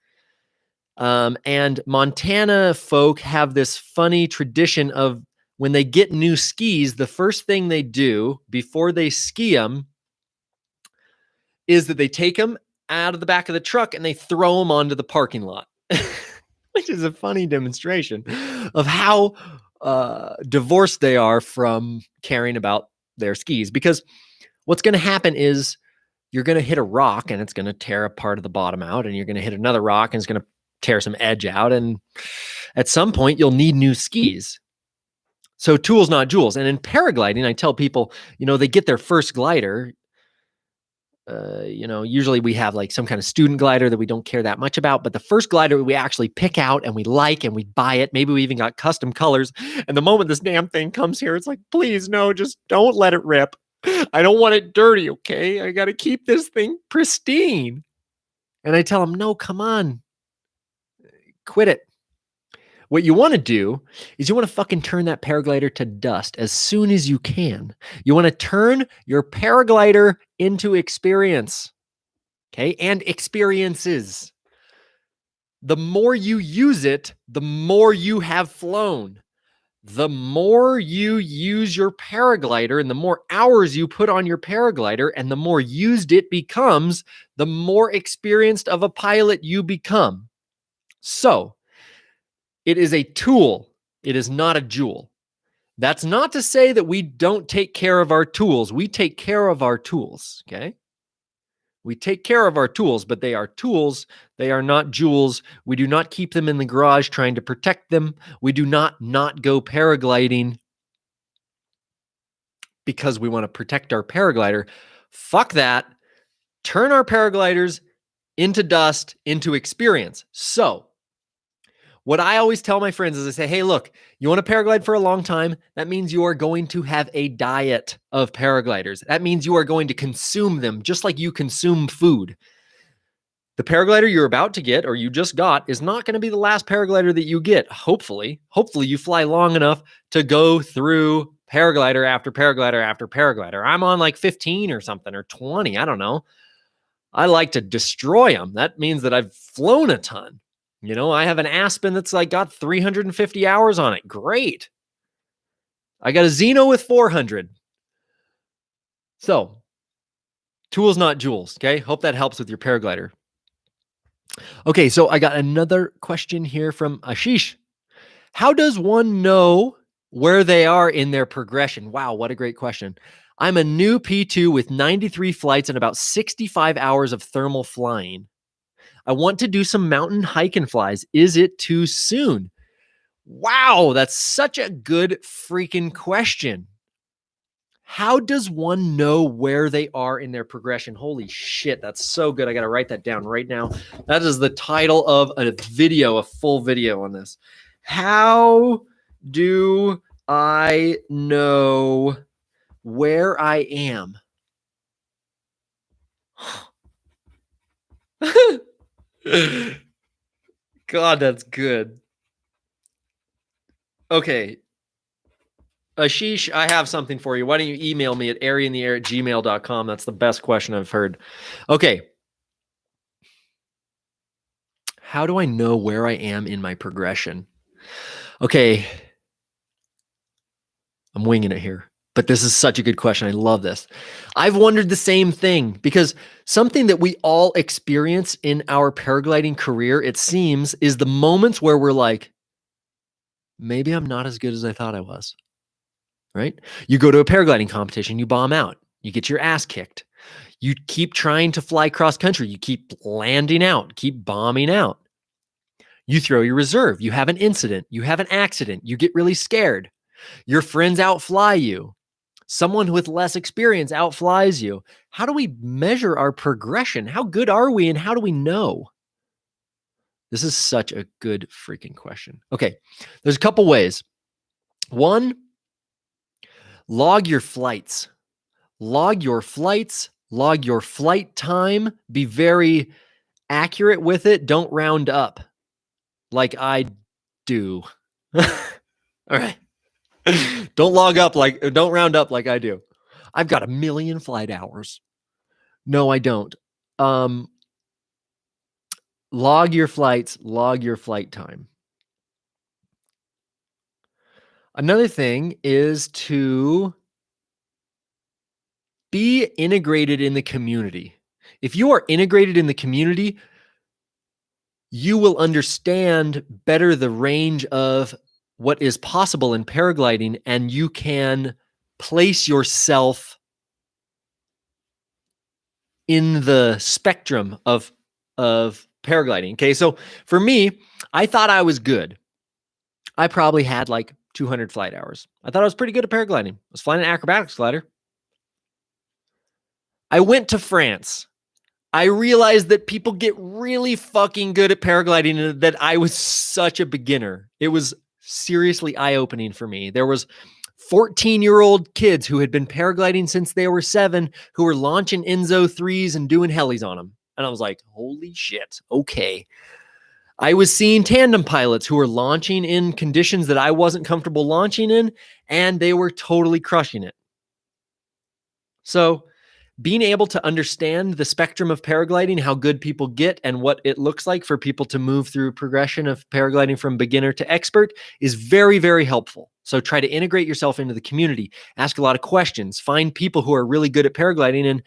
And Montana folk have this funny tradition of when they get new skis, the first thing they do before they ski them is that they take them out of the back of the truck and they throw them onto the parking lot, which is a funny demonstration of how divorced they are from caring about their skis. Because what's going to happen is you're going to hit a rock and it's going to tear a part of the bottom out, and you're going to hit another rock and it's going to tear some edge out. And at some point you'll need new skis. So tools, not jewels. And in paragliding, I tell people, they get their first glider. Usually we have like some kind of student glider that we don't care that much about, but the first glider we actually pick out and we like and we buy it. Maybe we even got custom colors. And the moment this damn thing comes here, it's like, please, no, just don't let it rip. I don't want it dirty, okay? I got to keep this thing pristine. And I tell them, no, come on. Quit it. What you want to do is you want to fucking turn that paraglider to dust as soon as you can. You want to turn your paraglider into experience, okay? And experiences. The more you use it, the more you have flown. The more you use your paraglider and the more hours you put on your paraglider and the more used it becomes, the more experienced of a pilot you become. So, it is a tool. It is not a jewel. That's not to say that we don't take care of our tools. We take care of our tools, okay? We take care of our tools, but they are tools. They are not jewels. We do not keep them in the garage trying to protect them. We do not go paragliding because we want to protect our paraglider. Fuck that. Turn our paragliders into dust, into experience. So, what I always tell my friends is I say, hey, look, you want to paraglide for a long time? That means you are going to have a diet of paragliders. That means you are going to consume them just like you consume food. The paraglider you're about to get or you just got is not going to be the last paraglider that you get. Hopefully you fly long enough to go through paraglider after paraglider after paraglider. I'm on like 15 or something or 20. I don't know. I like to destroy them. That means that I've flown a ton. I have an Aspen that's like got 350 hours on it. Great. I got a Xeno with 400. So, tools, not jewels. Okay. Hope that helps with your paraglider. Okay. So, I got another question here from Ashish. How does one know where they are in their progression? Wow. What a great question. I'm a new P2 with 93 flights and about 65 hours of thermal flying. I want to do some mountain hike and flies. Is it too soon? Wow, that's such a good freaking question. How does one know where they are in their progression? Holy shit, that's so good. I got to write that down right now. That is the title of a video, a full video on this. How do I know where I am? God, that's good. Okay. Ashish, I have something for you. Why don't you email me at airyintheair@gmail.com? That's the best question I've heard. Okay. How do I know where I am in my progression? Okay. I'm winging it here, but this is such a good question. I love this. I've wondered the same thing because something that we all experience in our paragliding career, it seems, is the moments where we're like, maybe I'm not as good as I thought I was. Right? You go to a paragliding competition, you bomb out, you get your ass kicked. You keep trying to fly cross country, you keep landing out, keep bombing out. You throw your reserve, you have an incident, you have an accident, you get really scared. Your friends outfly you. Someone with less experience outflies you. How do we measure our progression? How good are we and how do we know? This is such a good freaking question. Okay, there's a couple ways. One, log your flights. Log your flights, log your flight time. Be very accurate with it. Don't round up like I do. All right. Don't round up like I do. I've got 1 million flight hours. No, I don't. Log your flights, log your flight time. Another thing is to be integrated in the community. If you are integrated in the community, you will understand better the range of what is possible in paragliding, and you can place yourself in the spectrum of paragliding. Okay, so for me, I thought I was good. I probably had like 200 flight hours. I thought I was pretty good at paragliding. I was flying an acrobatics glider. I went to France. I realized that people get really fucking good at paragliding and that I was such a beginner. It was seriously eye-opening for me. There was 14-year-old kids who had been paragliding since they were 7 who were launching Enzo 3s and doing helis on them. And I was like, holy shit, okay. I was seeing tandem pilots who were launching in conditions that I wasn't comfortable launching in, and they were totally crushing it. So being able to understand the spectrum of paragliding, how good people get, and what it looks like for people to move through progression of paragliding from beginner to expert is very, very helpful. So try to integrate yourself into the community, ask a lot of questions, find people who are really good at paragliding and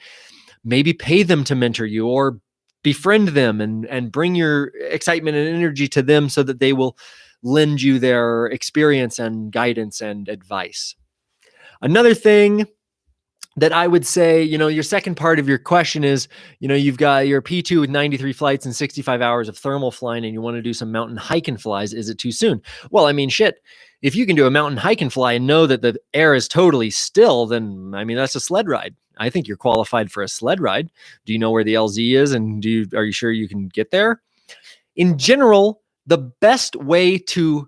maybe pay them to mentor you or befriend them and bring your excitement and energy to them so that they will lend you their experience and guidance and advice. Another thing that I would say, your second part of your question is, you've got your P2 with 93 flights and 65 hours of thermal flying and you want to do some mountain hike and flies. Is it too soon? Well, I mean, shit. If you can do a mountain hike and fly and know that the air is totally still, then, I mean, that's a sled ride. I think you're qualified for a sled ride. Do you know where the LZ is? And are you sure you can get there? In general, the best way to,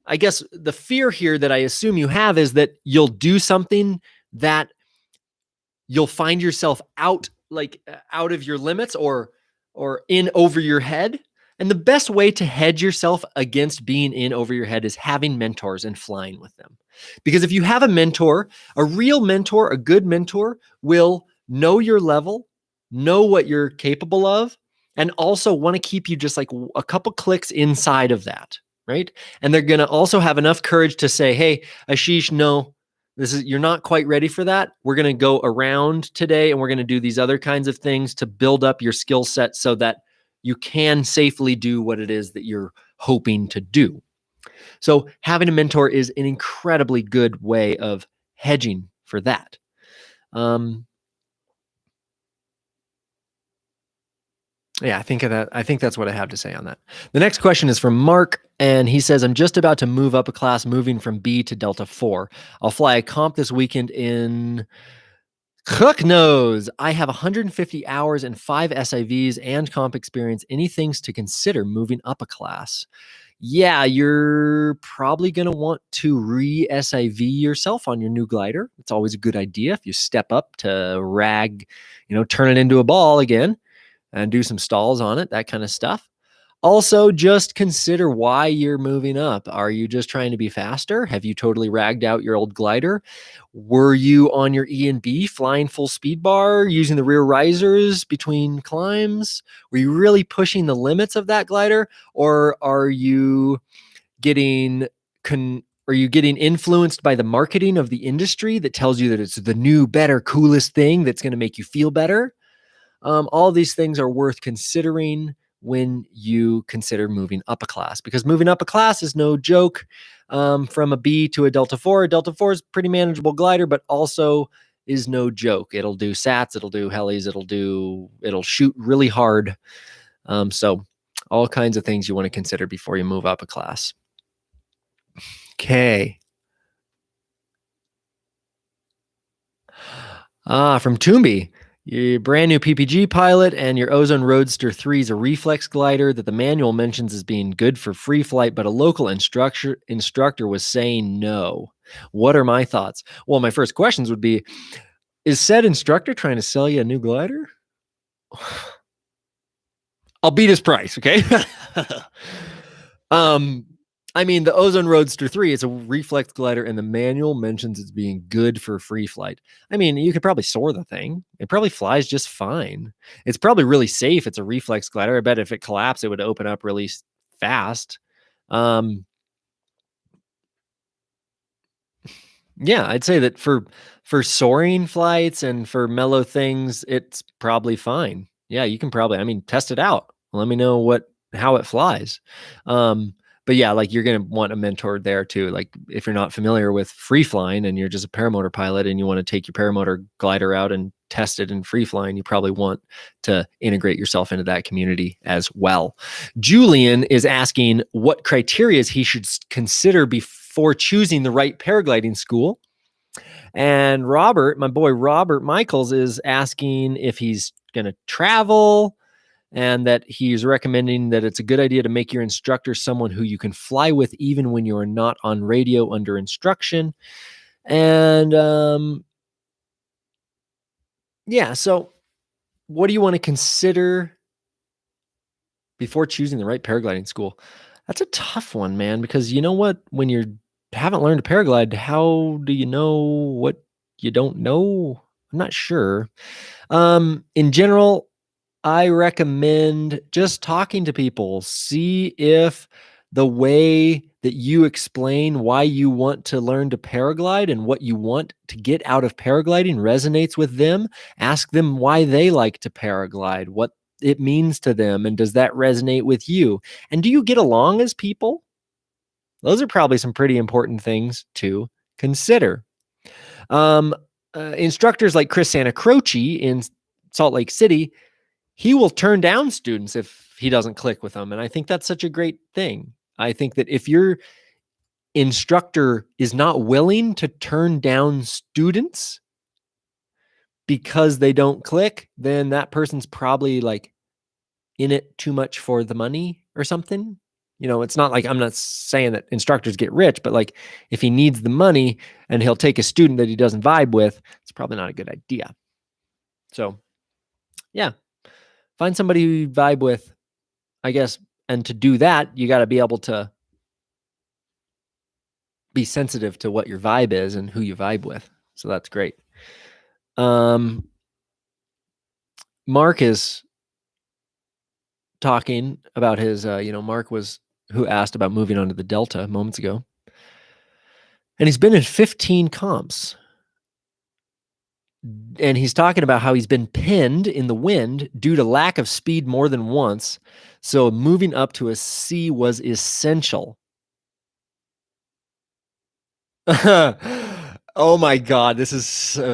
I guess the fear here that I assume you have is that you'll do something that you'll find yourself out of your limits or in over your head. And the best way to hedge yourself against being in over your head is having mentors and flying with them. Because if you have a mentor, a real mentor, a good mentor will know your level. know what you're capable of, and also want to keep you just like a couple clicks inside of that, right? And they're going to also have enough courage to say, hey, Ashish, no, you're not quite ready for that. We're going to go around today and we're going to do these other kinds of things to build up your skill set so that you can safely do what it is that you're hoping to do. So having a mentor is an incredibly good way of hedging for that. Yeah, I think that's what I have to say on that. The next question is from Mark, and he says, I'm just about to move up a class, moving from B to Delta 4. I'll fly a comp this weekend in Cook knows. I have 150 hours and 5 SIVs and comp experience. Any things to consider moving up a class? Yeah, you're probably going to want to re-SIV yourself on your new glider. It's always a good idea if you step up to turn it into a ball again and do some stalls on it, that kind of stuff. Also, just consider why you're moving up. Are you just trying to be faster? Have you totally ragged out your old glider? Were you on your E and B flying full speed bar, using the rear risers between climbs? Were you really pushing the limits of that glider? Or are you getting influenced by the marketing of the industry that tells you that it's the new, better, coolest thing that's going to make you feel better? All these things are worth considering when you consider moving up a class, because moving up a class is no joke. From a B to a Delta 4, a Delta 4 is pretty manageable glider, but also is no joke. It'll do SATs, it'll do helis, it'll shoot really hard. So all kinds of things you want to consider before you move up a class. Okay. From Toomby. Your brand new PPG pilot and your Ozone Roadster 3 is a reflex glider that the manual mentions as being good for free flight, but a local instructor was saying no. What are my thoughts? Well, my first questions would be, is said instructor trying to sell you a new glider? I'll beat his price, okay? I mean, the Ozone Roadster 3 is a reflex glider, and the manual mentions it's being good for free flight. I mean, you could probably soar the thing. It probably flies just fine. It's probably really safe. It's a reflex glider. I bet if it collapsed, it would open up really fast. Yeah, I'd say that for soaring flights and for mellow things, it's probably fine. Yeah, you can probably, test it out. Let me know how it flies. But yeah, like you're going to want a mentor there too. Like if you're not familiar with free flying and you're just a paramotor pilot and you want to take your paramotor glider out and test it in free flying, you probably want to integrate yourself into that community as well. Julian is asking what criteria he should consider before choosing the right paragliding school. And Robert, my boy Robert Michaels, is asking if he's going to travel, and that he's recommending that it's a good idea to make your instructor someone who you can fly with even when you are not on radio under instruction. And yeah, so what do you want to consider before choosing the right paragliding school? That's a tough one, man, because you know what? When you haven't learned to paraglide, how do you know what you don't know? I'm not sure. In general, I recommend just talking to people. See if the way that you explain why you want to learn to paraglide and what you want to get out of paragliding resonates with them. Ask them why they like to paraglide, what it means to them, and does that resonate with you? And do you get along as people? Those are probably some pretty important things to consider. Instructors like Chris Santacroce in Salt Lake City, he will turn down students if he doesn't click with them. And I think that's such a great thing. I think that if your instructor is not willing to turn down students because they don't click, then that person's probably like in it too much for the money or something. It's not like, I'm not saying that instructors get rich, but like if he needs the money and he'll take a student that he doesn't vibe with, it's probably not a good idea. So yeah, find somebody who you vibe with, I guess. And to do that, you got to be able to be sensitive to what your vibe is and who you vibe with. So that's great. Mark is talking about his, Mark was who asked about moving on to the Delta moments ago. And he's been in 15 comps. And he's talking about how he's been pinned in the wind due to lack of speed more than once. So moving up to a C was essential. Oh my God, this is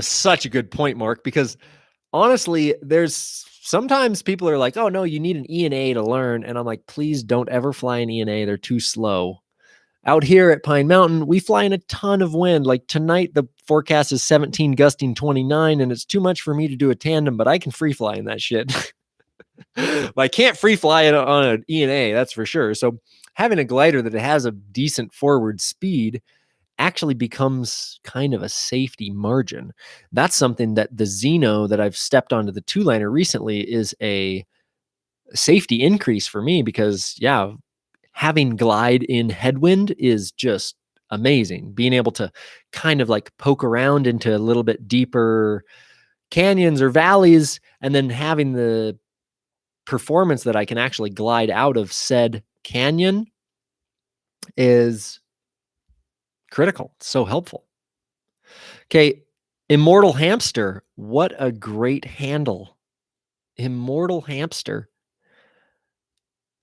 such a good point, Mark, because honestly, there's sometimes people are like, oh no, you need an E&A to learn. And I'm like, please don't ever fly an E&A. They're too slow. Out here at Pine Mountain, we fly in a ton of wind. Like tonight, the forecast is 17, gusting 29, and it's too much for me to do a tandem, but I can free fly in that shit. But I can't free fly it on an E&A, that's for sure. So having a glider that has a decent forward speed actually becomes kind of a safety margin. That's something that the Xeno that I've stepped onto the two-liner recently is a safety increase for me because, yeah, having glide in headwind is just amazing. Being able to kind of like poke around into a little bit deeper canyons or valleys, and then having the performance that I can actually glide out of said canyon is critical. So helpful. Okay. Immortal Hamster. What a great handle. Immortal Hamster.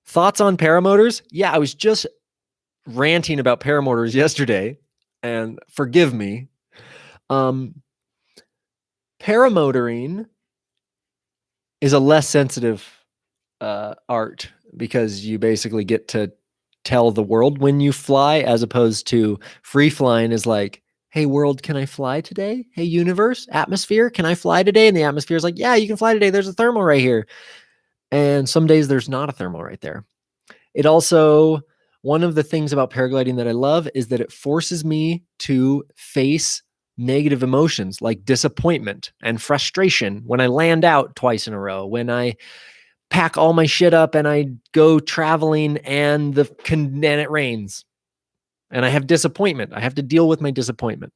Thoughts on paramotors? Yeah, I was just ranting about paramotors yesterday, and forgive me. Paramotoring is a less sensitive art because you basically get to tell the world when you fly, as opposed to free flying is like, hey world, can I fly today? Hey universe, atmosphere, can I fly today? And the atmosphere is like, yeah, you can fly today. There's a thermal right here. And some days there's not a thermal right there. It also, one of the things about paragliding that I love is that it forces me to face negative emotions like disappointment and frustration when I land out twice in a row, when I pack all my shit up and I go traveling and it rains and I have disappointment. I have to deal with my disappointment.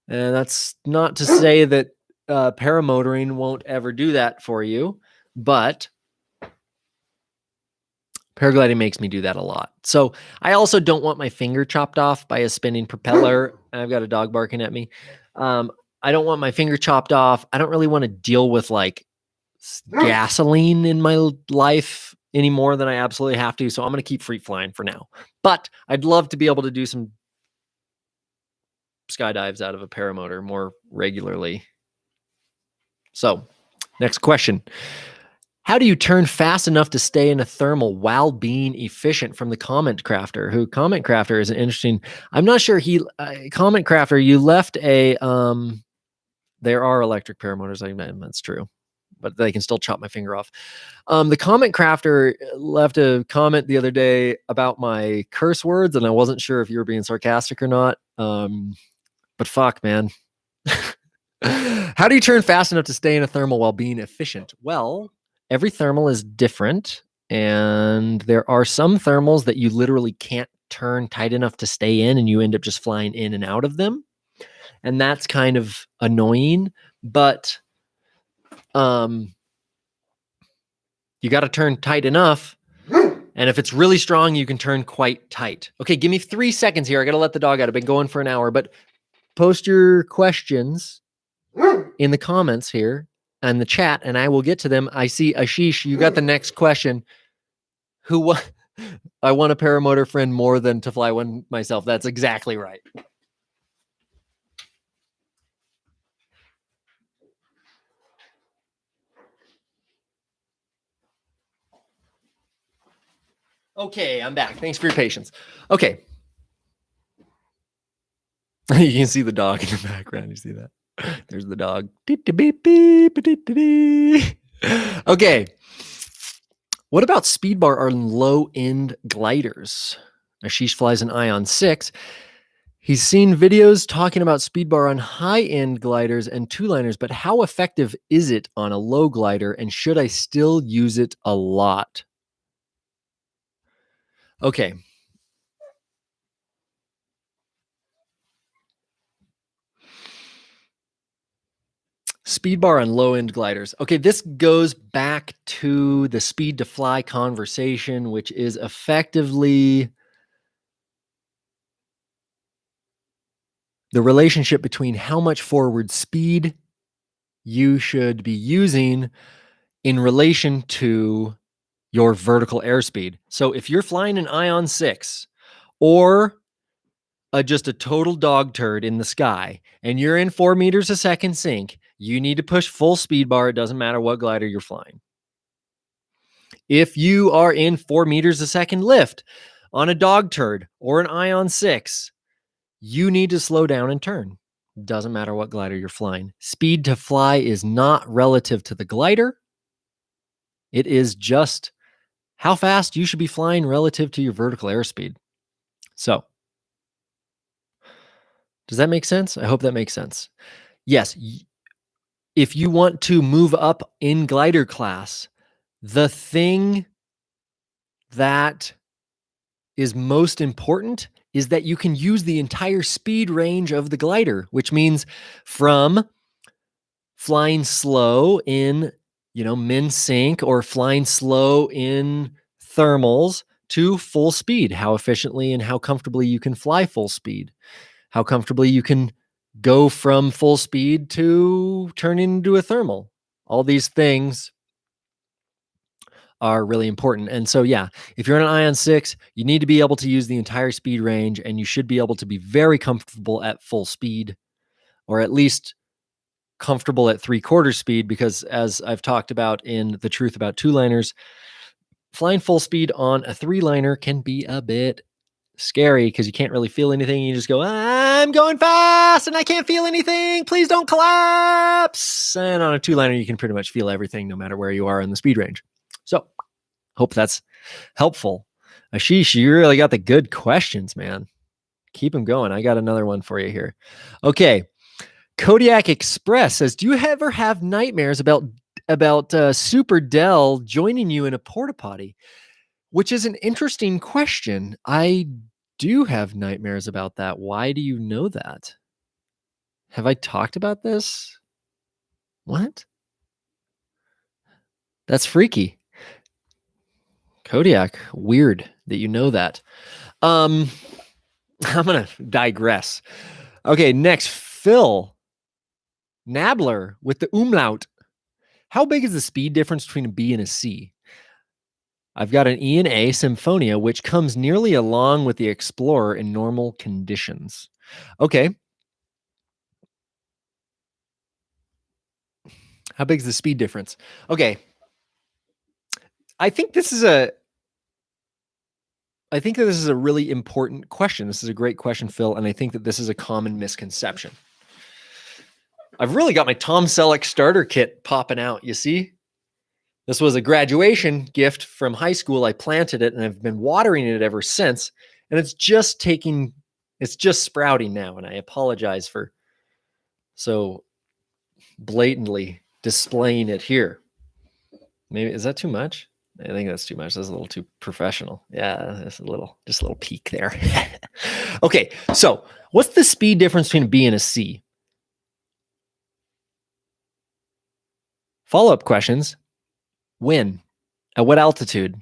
And that's not to say that paramotoring won't ever do that for you, but paragliding makes me do that a lot. So I also don't want my finger chopped off by a spinning propeller. I've got a dog barking at me. I don't want my finger chopped off. I don't really want to deal with like gasoline in my life any more than I absolutely have to. So I'm going to keep free flying for now. But I'd love to be able to do some skydives out of a paramotor more regularly. So, next question. How do you turn fast enough to stay in a thermal while being efficient? From the comment crafter, who comment crafter is an interesting, I'm not sure comment crafter, you left a, there are electric paramotors. That's true, but they can still chop my finger off. The comment crafter left a comment the other day about my curse words, and I wasn't sure if you were being sarcastic or not. But fuck, man. How do you turn fast enough to stay in a thermal while being efficient? Well, every thermal is different, and there are some thermals that you literally can't turn tight enough to stay in, and you end up just flying in and out of them. And that's kind of annoying, but you got to turn tight enough. And if it's really strong, you can turn quite tight. Okay, give me 3 seconds here. I got to let the dog out. I've been going for an hour, but post your questions in the comments here and the chat, and I will get to them. I see Ashish, you got the next question. I want a paramotor friend more than to fly one myself. That's exactly right. Okay, I'm back. Thanks for your patience. Okay. You can see the dog in the background. You see that? There's the dog. Okay. What about speed bar on low end gliders? Ashish flies an Ion 6. He's seen videos talking about speed bar on high end gliders and two liners, but how effective is it on a low glider, and should I still use it a lot? Okay. Speed bar on low end gliders. Okay, this goes back to the speed to fly conversation, which is effectively the relationship between how much forward speed you should be using in relation to your vertical airspeed. So if you're flying an Ion 6 or just a total dog turd in the sky and you're in 4 meters a second sink, you need to push full speed bar. It doesn't matter what glider you're flying. If you are in 4 meters a second lift on a dog turd or an Ion 6, you need to slow down and turn. Doesn't matter what glider you're flying. Speed to fly is not relative to the glider. It is just how fast you should be flying relative to your vertical airspeed. So, does that make sense? I hope that makes sense. Yes, if you want to move up in glider class, the thing that is most important is that you can use the entire speed range of the glider, which means from flying slow in, min sync or flying slow in thermals to full speed, how efficiently and how comfortably you can fly full speed, how comfortably you can go from full speed to turn into a thermal. All these things are really important. And so, yeah, if you're on an Ion 6, you need to be able to use the entire speed range, and you should be able to be very comfortable at full speed, or at least comfortable at 3/4 speed, because as I've talked about in The Truth About Two-liners, flying full speed on a 3-liner can be a bit scary because you can't really feel anything. You just go, I'm going fast and I can't feel anything. Please don't collapse. And on a 2-liner, you can pretty much feel everything no matter where you are in the speed range. So hope that's helpful. Ashish, you really got the good questions, man. Keep them going. I got another one for you here. Okay. Kodiak Express says, do you ever have nightmares about Super Dell joining you in a porta potty? Which is an interesting question. I do have nightmares about that. Why do you know that? Have I talked about this? What? That's freaky. Kodiak, weird that you know that. I'm going to digress. Okay, next, Phil Nabler with the umlaut. How big is the speed difference between a B and a C? I've got an E and A Symphonia, which comes nearly along with the Explorer in normal conditions. Okay. How big is the speed difference? Okay. I think that this is a really important question. This is a great question, Phil, and I think that this is a common misconception. I've really got my Tom Selleck starter kit popping out, you see? This was a graduation gift from high school. I planted it and I've been watering it ever since, and it's just sprouting now, and I apologize for so blatantly displaying it here. Maybe, is that too much? I think that's too much. That's a little too professional. Yeah, just a little peek there. Okay, so what's the speed difference between a B and a C? Follow-up questions. When? At what altitude?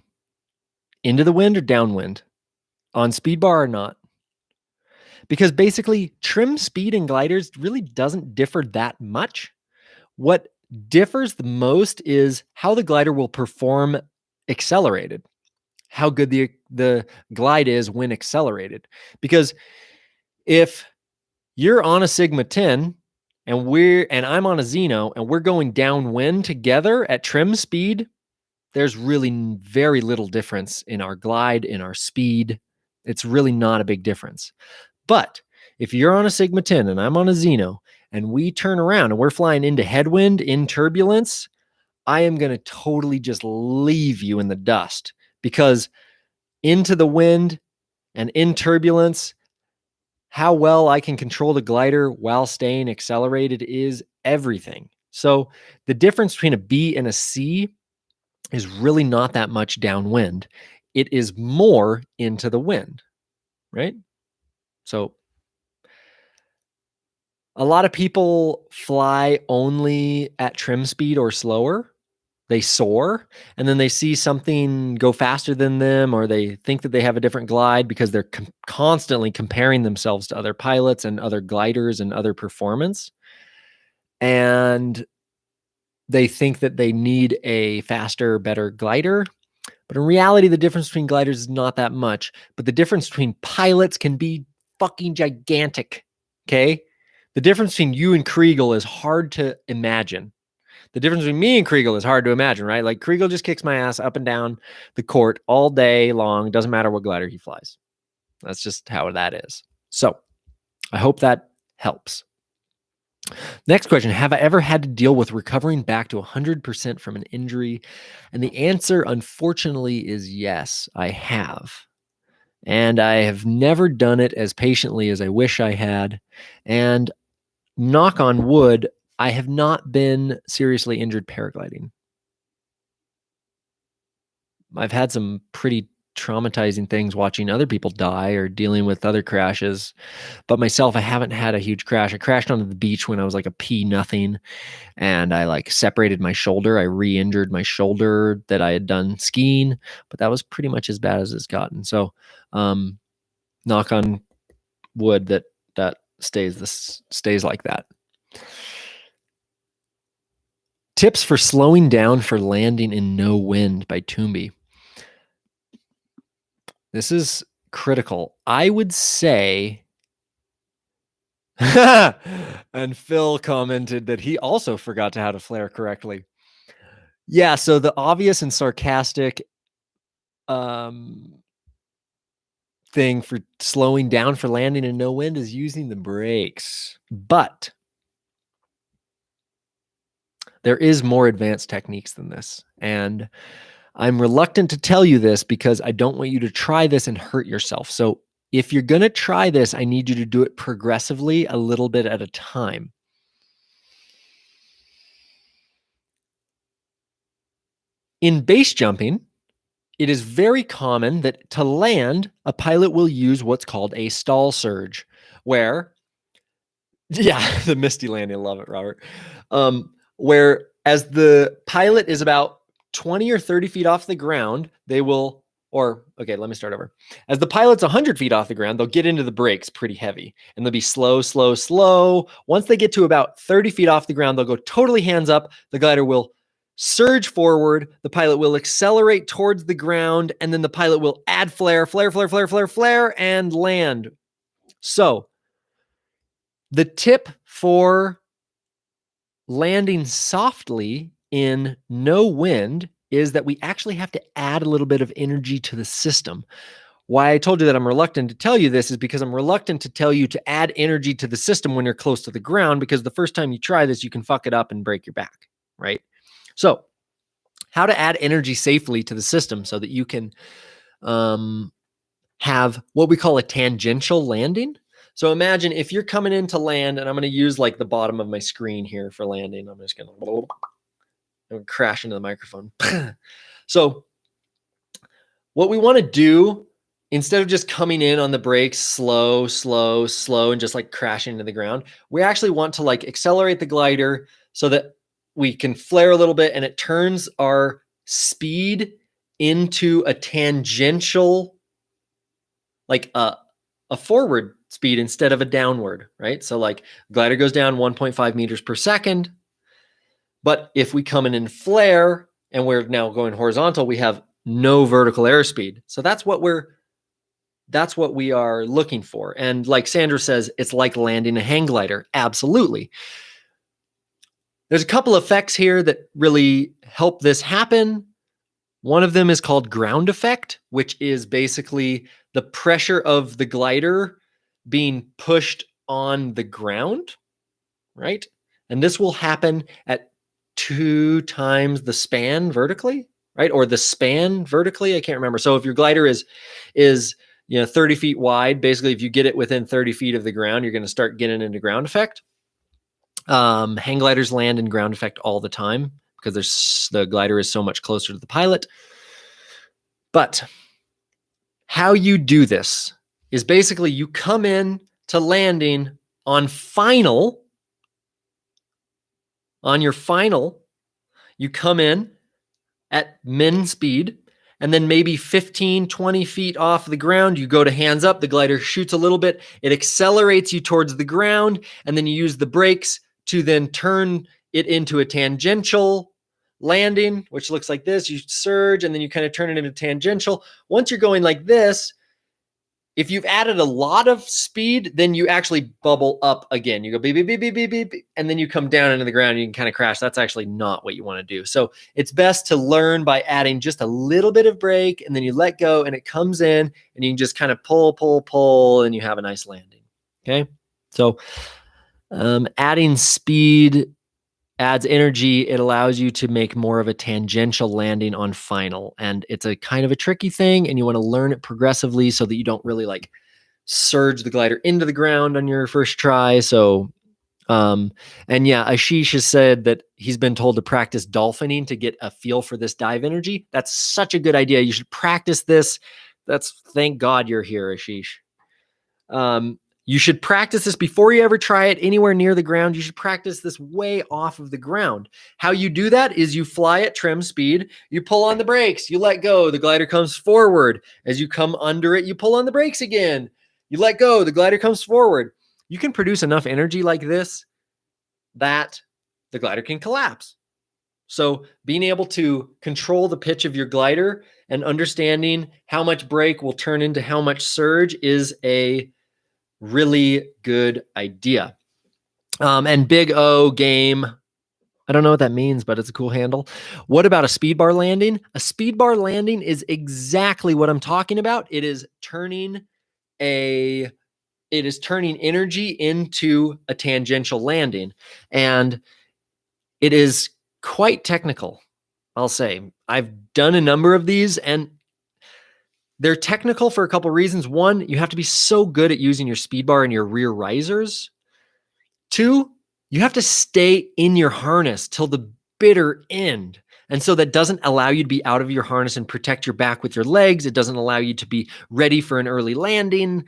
Into the wind or downwind? On speed bar or not? Because basically, trim speed in gliders really doesn't differ that much. What differs the most is how the glider will perform accelerated, how good the glide is when accelerated. Because if you're on a Sigma 10 and I'm on a Xeno and we're going downwind together at trim speed, there's really very little difference in our glide, in our speed. It's really not a big difference. But if you're on a Sigma 10 and I'm on a Xeno and we turn around and we're flying into headwind in turbulence, I am going to totally just leave you in the dust, because into the wind and in turbulence, how well I can control the glider while staying accelerated is everything. So the difference between a B and a C is really not that much downwind. It is more into the wind, right? So A lot of people fly only at trim speed or slower. They soar, and then they see something go faster than them, or they think that they have a different glide because they're constantly comparing themselves to other pilots and other gliders and other performance. And they think that they need a faster, better glider. But in reality, the difference between gliders is not that much. But the difference between pilots can be fucking gigantic. Okay. The difference between you and Kriegel is hard to imagine. The difference between me and Kriegel is hard to imagine, right? Like Kriegel just kicks my ass up and down the court all day long. Doesn't matter what glider he flies. That's just how that is. So I hope that helps. Next question. Have I ever had to deal with recovering back to 100% from an injury? And the answer, unfortunately, is yes, I have. And I have never done it as patiently as I wish I had. And knock on wood, I have not been seriously injured paragliding. I've had some pretty traumatizing things watching other people die or dealing with other crashes. But myself, I haven't had a huge crash. I crashed onto the beach when I was like a P nothing, and I like separated my shoulder. I re-injured my shoulder that I had done skiing, but that was pretty much as bad as it's gotten. So, knock on wood that stays like that. Tips for slowing down for landing in no wind by Toomby. This is critical. I would say, and Phil commented that he also forgot how to flare correctly. Yeah, so the obvious and sarcastic thing for slowing down for landing in no wind is using the brakes. But there is more advanced techniques than this. And I'm reluctant to tell you this because I don't want you to try this and hurt yourself. So if you're going to try this, I need you to do it progressively, a little bit at a time. In base jumping, it is very common that to land, a pilot will use what's called a stall surge, where, yeah, the misty landing, I love it, Robert. Where as the pilot is about 20 or 30 feet off the ground, they will, okay, let me start over. As the pilot's 100 feet off the ground, they'll get into the brakes pretty heavy, and they'll be slow, slow, slow. Once they get to about 30 feet off the ground, they'll go totally hands up. The glider will surge forward. The pilot will accelerate towards the ground, and then the pilot will add flare, flare, flare, flare, flare, flare, and land. So the tip for landing softly in no wind is that we actually have to add a little bit of energy to the system. Why I told you that I'm reluctant to tell you this is because I'm reluctant to tell you to add energy to the system when you're close to the ground, because the first time you try this, you can fuck it up and break your back, right? So how to add energy safely to the system so that you can have what we call a tangential landing. So imagine if you're coming in to land, and I'm going to use like the bottom of my screen here for landing. I'm just going to crash into the microphone. So what we want to do, instead of just coming in on the brakes slow, slow, slow, and just like crashing into the ground, we actually want to like accelerate the glider so that we can flare a little bit, and it turns our speed into a tangential, like a forward speed instead of a downward, right? So like glider goes down 1.5 meters per second. But if we come in and flare and we're now going horizontal, we have no vertical airspeed. So that's what we are looking for. And like Sandra says, it's like landing a hang glider. Absolutely. There's a couple effects here that really help this happen. One of them is called ground effect, which is basically the pressure of the glider being pushed on the ground, right? And this will happen at 2 times the span vertically, right? Or the span vertically, I can't remember. So if your glider is 30 feet wide, basically if you get it within 30 feet of the ground, you're going to start getting into ground effect. Hang gliders land in ground effect all the time because the glider is so much closer to the pilot. But how you do this is basically you come in to landing on final, On your final, you come in at min speed, and then maybe 15, 20 feet off the ground, you go to hands up, the glider shoots a little bit, it accelerates you towards the ground, and then you use the brakes to then turn it into a tangential landing, which looks like this. You surge, and then you kind of turn it into tangential. Once you're going like this, if you've added a lot of speed, then you actually bubble up again. You go beep, beep, beep, beep, beep, beep, and then you come down into the ground and you can kind of crash. That's actually not what you want to do. So it's best to learn by adding just a little bit of brake, and then you let go and it comes in, and you can just kind of pull, pull, pull, and you have a nice landing. Okay. So adding speed adds energy. It allows you to make more of a tangential landing on final. And it's a kind of a tricky thing, and you want to learn it progressively so that you don't really like surge the glider into the ground on your first try. So, and yeah, Ashish has said that he's been told to practice dolphining to get a feel for this dive energy. That's such a good idea. You should practice this. Thank God you're here, Ashish. You should practice this before you ever try it anywhere near the ground. You should practice this way off of the ground. How you do that is you fly at trim speed, you pull on the brakes, you let go, the glider comes forward. As you come under it, you pull on the brakes again. You let go, the glider comes forward. You can produce enough energy like this that the glider can collapse. So being able to control the pitch of your glider and understanding how much brake will turn into how much surge is a really good idea. And Big O game, I don't know what that means, but it's a cool handle. What about a speed bar landing? A speed bar landing is exactly what I'm talking about. It is turning energy into a tangential landing. And it is quite technical, I'll say. I've done a number of these, and they're technical for a couple reasons. One, you have to be so good at using your speed bar and your rear risers. Two, you have to stay in your harness till the bitter end. And so that doesn't allow you to be out of your harness and protect your back with your legs. It doesn't allow you to be ready for an early landing.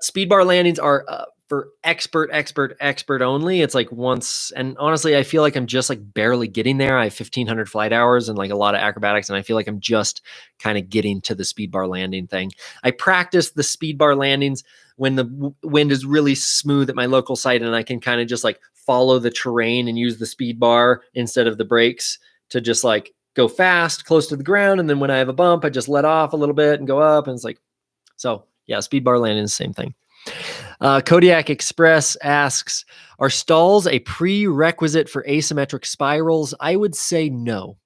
Speed bar landings are for expert only. It's like once, and honestly, I feel like I'm just like barely getting there. I have 1,500 flight hours and like a lot of acrobatics, and I feel like I'm just kind of getting to the speed bar landing thing. I practice the speed bar landings when the wind is really smooth at my local site, and I can kind of just like follow the terrain and use the speed bar instead of the brakes to just like go fast close to the ground. And then when I have a bump, I just let off a little bit and go up. And it's like, so yeah, speed bar landing is the same thing. Kodiak Express asks, are stalls a prerequisite for asymmetric spirals? I would say no.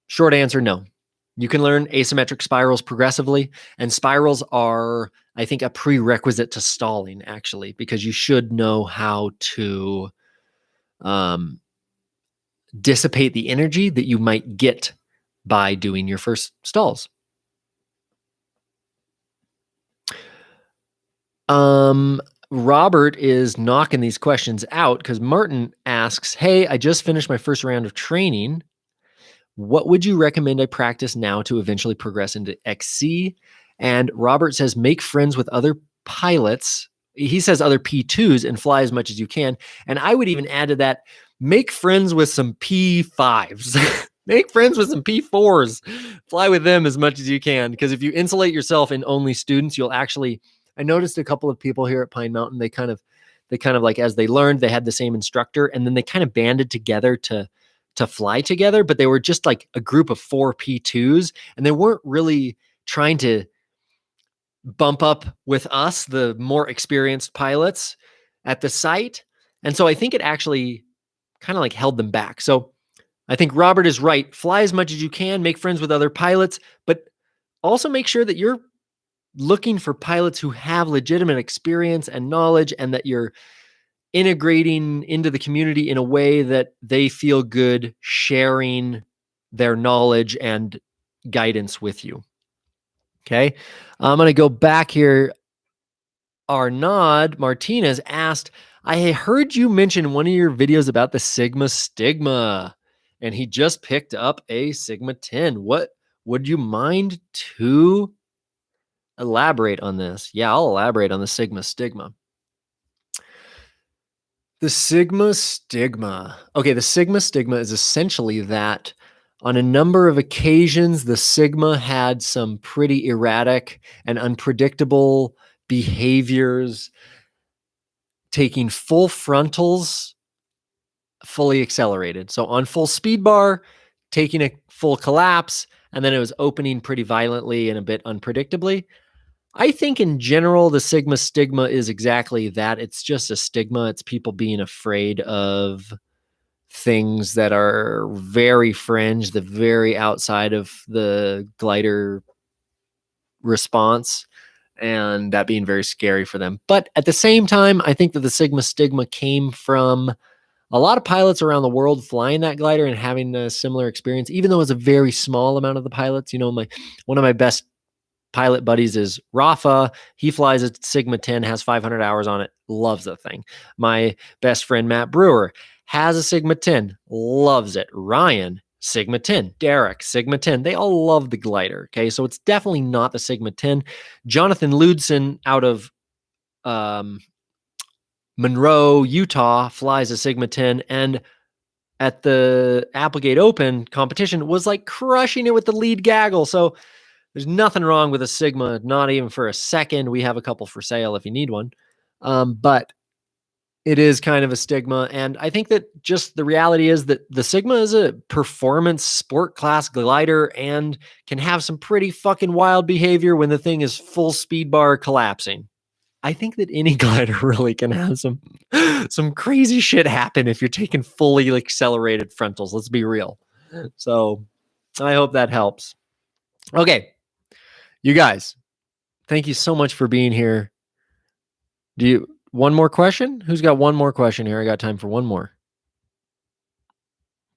Short answer, no. You can learn asymmetric spirals progressively, and spirals are, I think, a prerequisite to stalling, actually, because you should know how to dissipate the energy that you might get by doing your first stalls. Robert is knocking these questions out because Martin asks, hey, I just finished my first round of training. What would you recommend I practice now to eventually progress into XC? And Robert says, make friends with other pilots. He says other P2s and fly as much as you can. And I would even add to that, make friends with some P5s. Make friends with some P4s. Fly with them as much as you can. Because if you insulate yourself in only students, you'll actually... I noticed a couple of people here at Pine Mountain, they kind of like, as they learned, they had the same instructor, and then they kind of banded together to fly together, but they were just like a group of 4 P2s, and they weren't really trying to bump up with us, the more experienced pilots at the site. And so I think it actually kind of like held them back. So I think Robert is right. Fly as much as you can, make friends with other pilots, but also make sure that you're looking for pilots who have legitimate experience and knowledge, and that you're integrating into the community in a way that they feel good sharing their knowledge and guidance with you. Okay. I'm going to go back here. Arnaud Martinez asked, I heard you mention one of your videos about the Sigma Stigma, and he just picked up a Sigma 10. What would you mind to elaborate on this? Yeah, I'll elaborate on the Sigma Stigma. The Sigma stigma. Okay, the Sigma stigma is essentially that on a number of occasions, the Sigma had some pretty erratic and unpredictable behaviors, taking full frontals fully accelerated. So on full speed bar, taking a full collapse, and then it was opening pretty violently and a bit unpredictably. I think in general, the Sigma stigma is exactly that. It's just a stigma. It's people being afraid of things that are very fringe, the very outside of the glider response, and that being very scary for them. But at the same time, I think that the Sigma stigma came from a lot of pilots around the world flying that glider and having a similar experience, even though it's a very small amount of the pilots. You know, one of my best pilot buddies is Rafa. He flies a Sigma 10, has 500 hours on it, loves the thing. My best friend Matt Brewer has a Sigma 10, loves it. Ryan, Sigma 10. Derek, Sigma 10. They all love the glider. Okay, so it's definitely not the Sigma 10. Jonathan Ludson out of Monroe, Utah, flies a Sigma 10, and at the Applegate Open competition was like crushing it with the lead gaggle. So there's nothing wrong with a Sigma, not even for a second. We have a couple for sale if you need one. But it is kind of a stigma. And I think that just the reality is that the Sigma is a performance sport class glider and can have some pretty fucking wild behavior when the thing is full speed bar collapsing. I think that any glider really can have some crazy shit happen if you're taking fully accelerated frontals. Let's be real. So I hope that helps. Okay, you guys, thank you so much for being here. Do you one more question? Who's got one more question here? I got time for one more.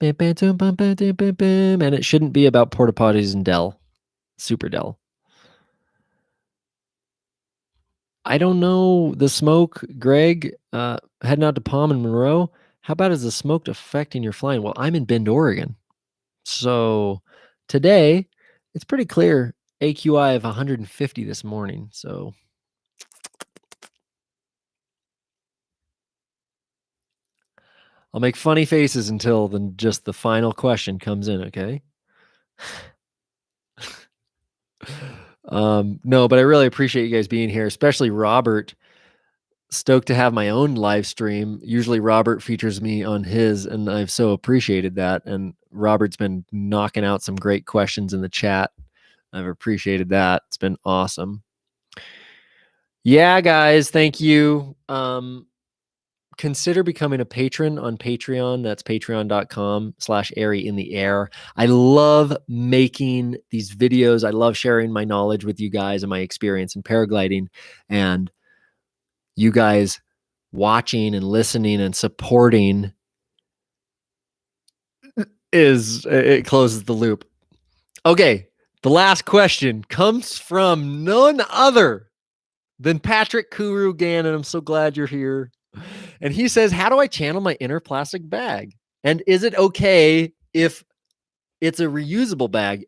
And it shouldn't be about porta potties and Dell, Super Dell. I don't know the smoke, Greg. Heading out to Palm and Monroe. How about is the smoke affecting your flying? Well, I'm in Bend, Oregon. So today it's pretty clear. AQI of 150 this morning. So I'll make funny faces until just the final question comes in, okay? No, but I really appreciate you guys being here, especially Robert. Stoked to have my own live stream. Usually Robert features me on his, and I've so appreciated that. And Robert's been knocking out some great questions in the chat. I've appreciated that. It's been awesome. Yeah, guys, thank you. Consider becoming a patron on Patreon. That's patreon.com/airy in the air. I love making these videos. I love sharing my knowledge with you guys and my experience in paragliding. And you guys watching and listening and supporting it closes the loop. Okay, the last question comes from none other than Patrick Kuru Gannon. I'm so glad you're here. And he says, how do I channel my inner plastic bag? And is it okay if it's a reusable bag?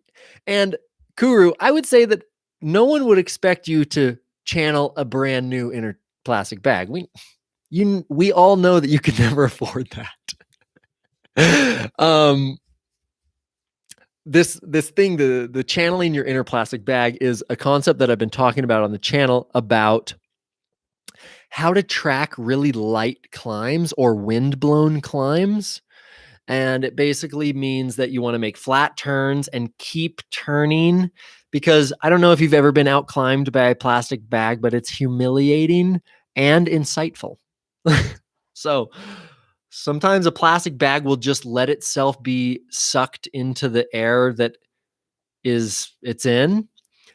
And Kuru, I would say that no one would expect you to channel a brand new inner plastic bag. We all know that you can never afford that. This thing, the channeling your inner plastic bag, is a concept that I've been talking about on the channel about how to track really light climbs or wind-blown climbs. And it basically means that you want to make flat turns and keep turning, because I don't know if you've ever been out climbed by a plastic bag, but it's humiliating and insightful. So sometimes a plastic bag will just let itself be sucked into the air that it's in.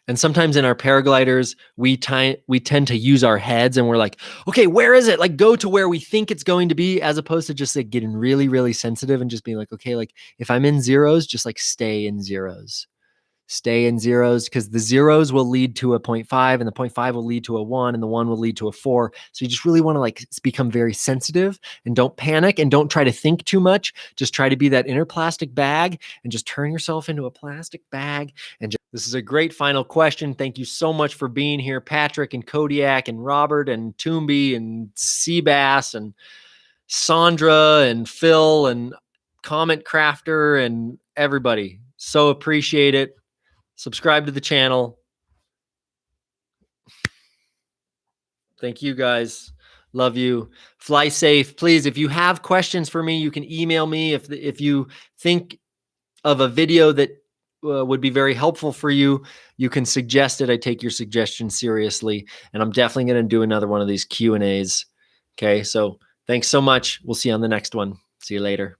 And sometimes in our paragliders, we tend to use our heads and we're like, okay, where is it? Like, go to where we think it's going to be, as opposed to just like getting really, really sensitive and just being like, okay, like if I'm in zeros, just like stay in zeros. Stay in zeros, because the zeros will lead to a 0.5 and the 0.5 will lead to a 1 and the 1 will lead to a 4. So you just really want to like become very sensitive and don't panic and don't try to think too much. Just try to be that inner plastic bag and just turn yourself into a plastic bag. And this is a great final question. Thank you so much for being here, Patrick and Kodiak and Robert and Toomby and Seabass and Sandra and Phil and Comment Crafter and everybody. So appreciate it. Subscribe to the channel. Thank you guys. Love you. Fly safe. Please, if you have questions for me, you can email me. If you think of a video that would be very helpful for you, you can suggest it. I take your suggestions seriously, and I'm definitely going to do another one of these Q&As. Okay, so thanks so much. We'll see you on the next one. See you later.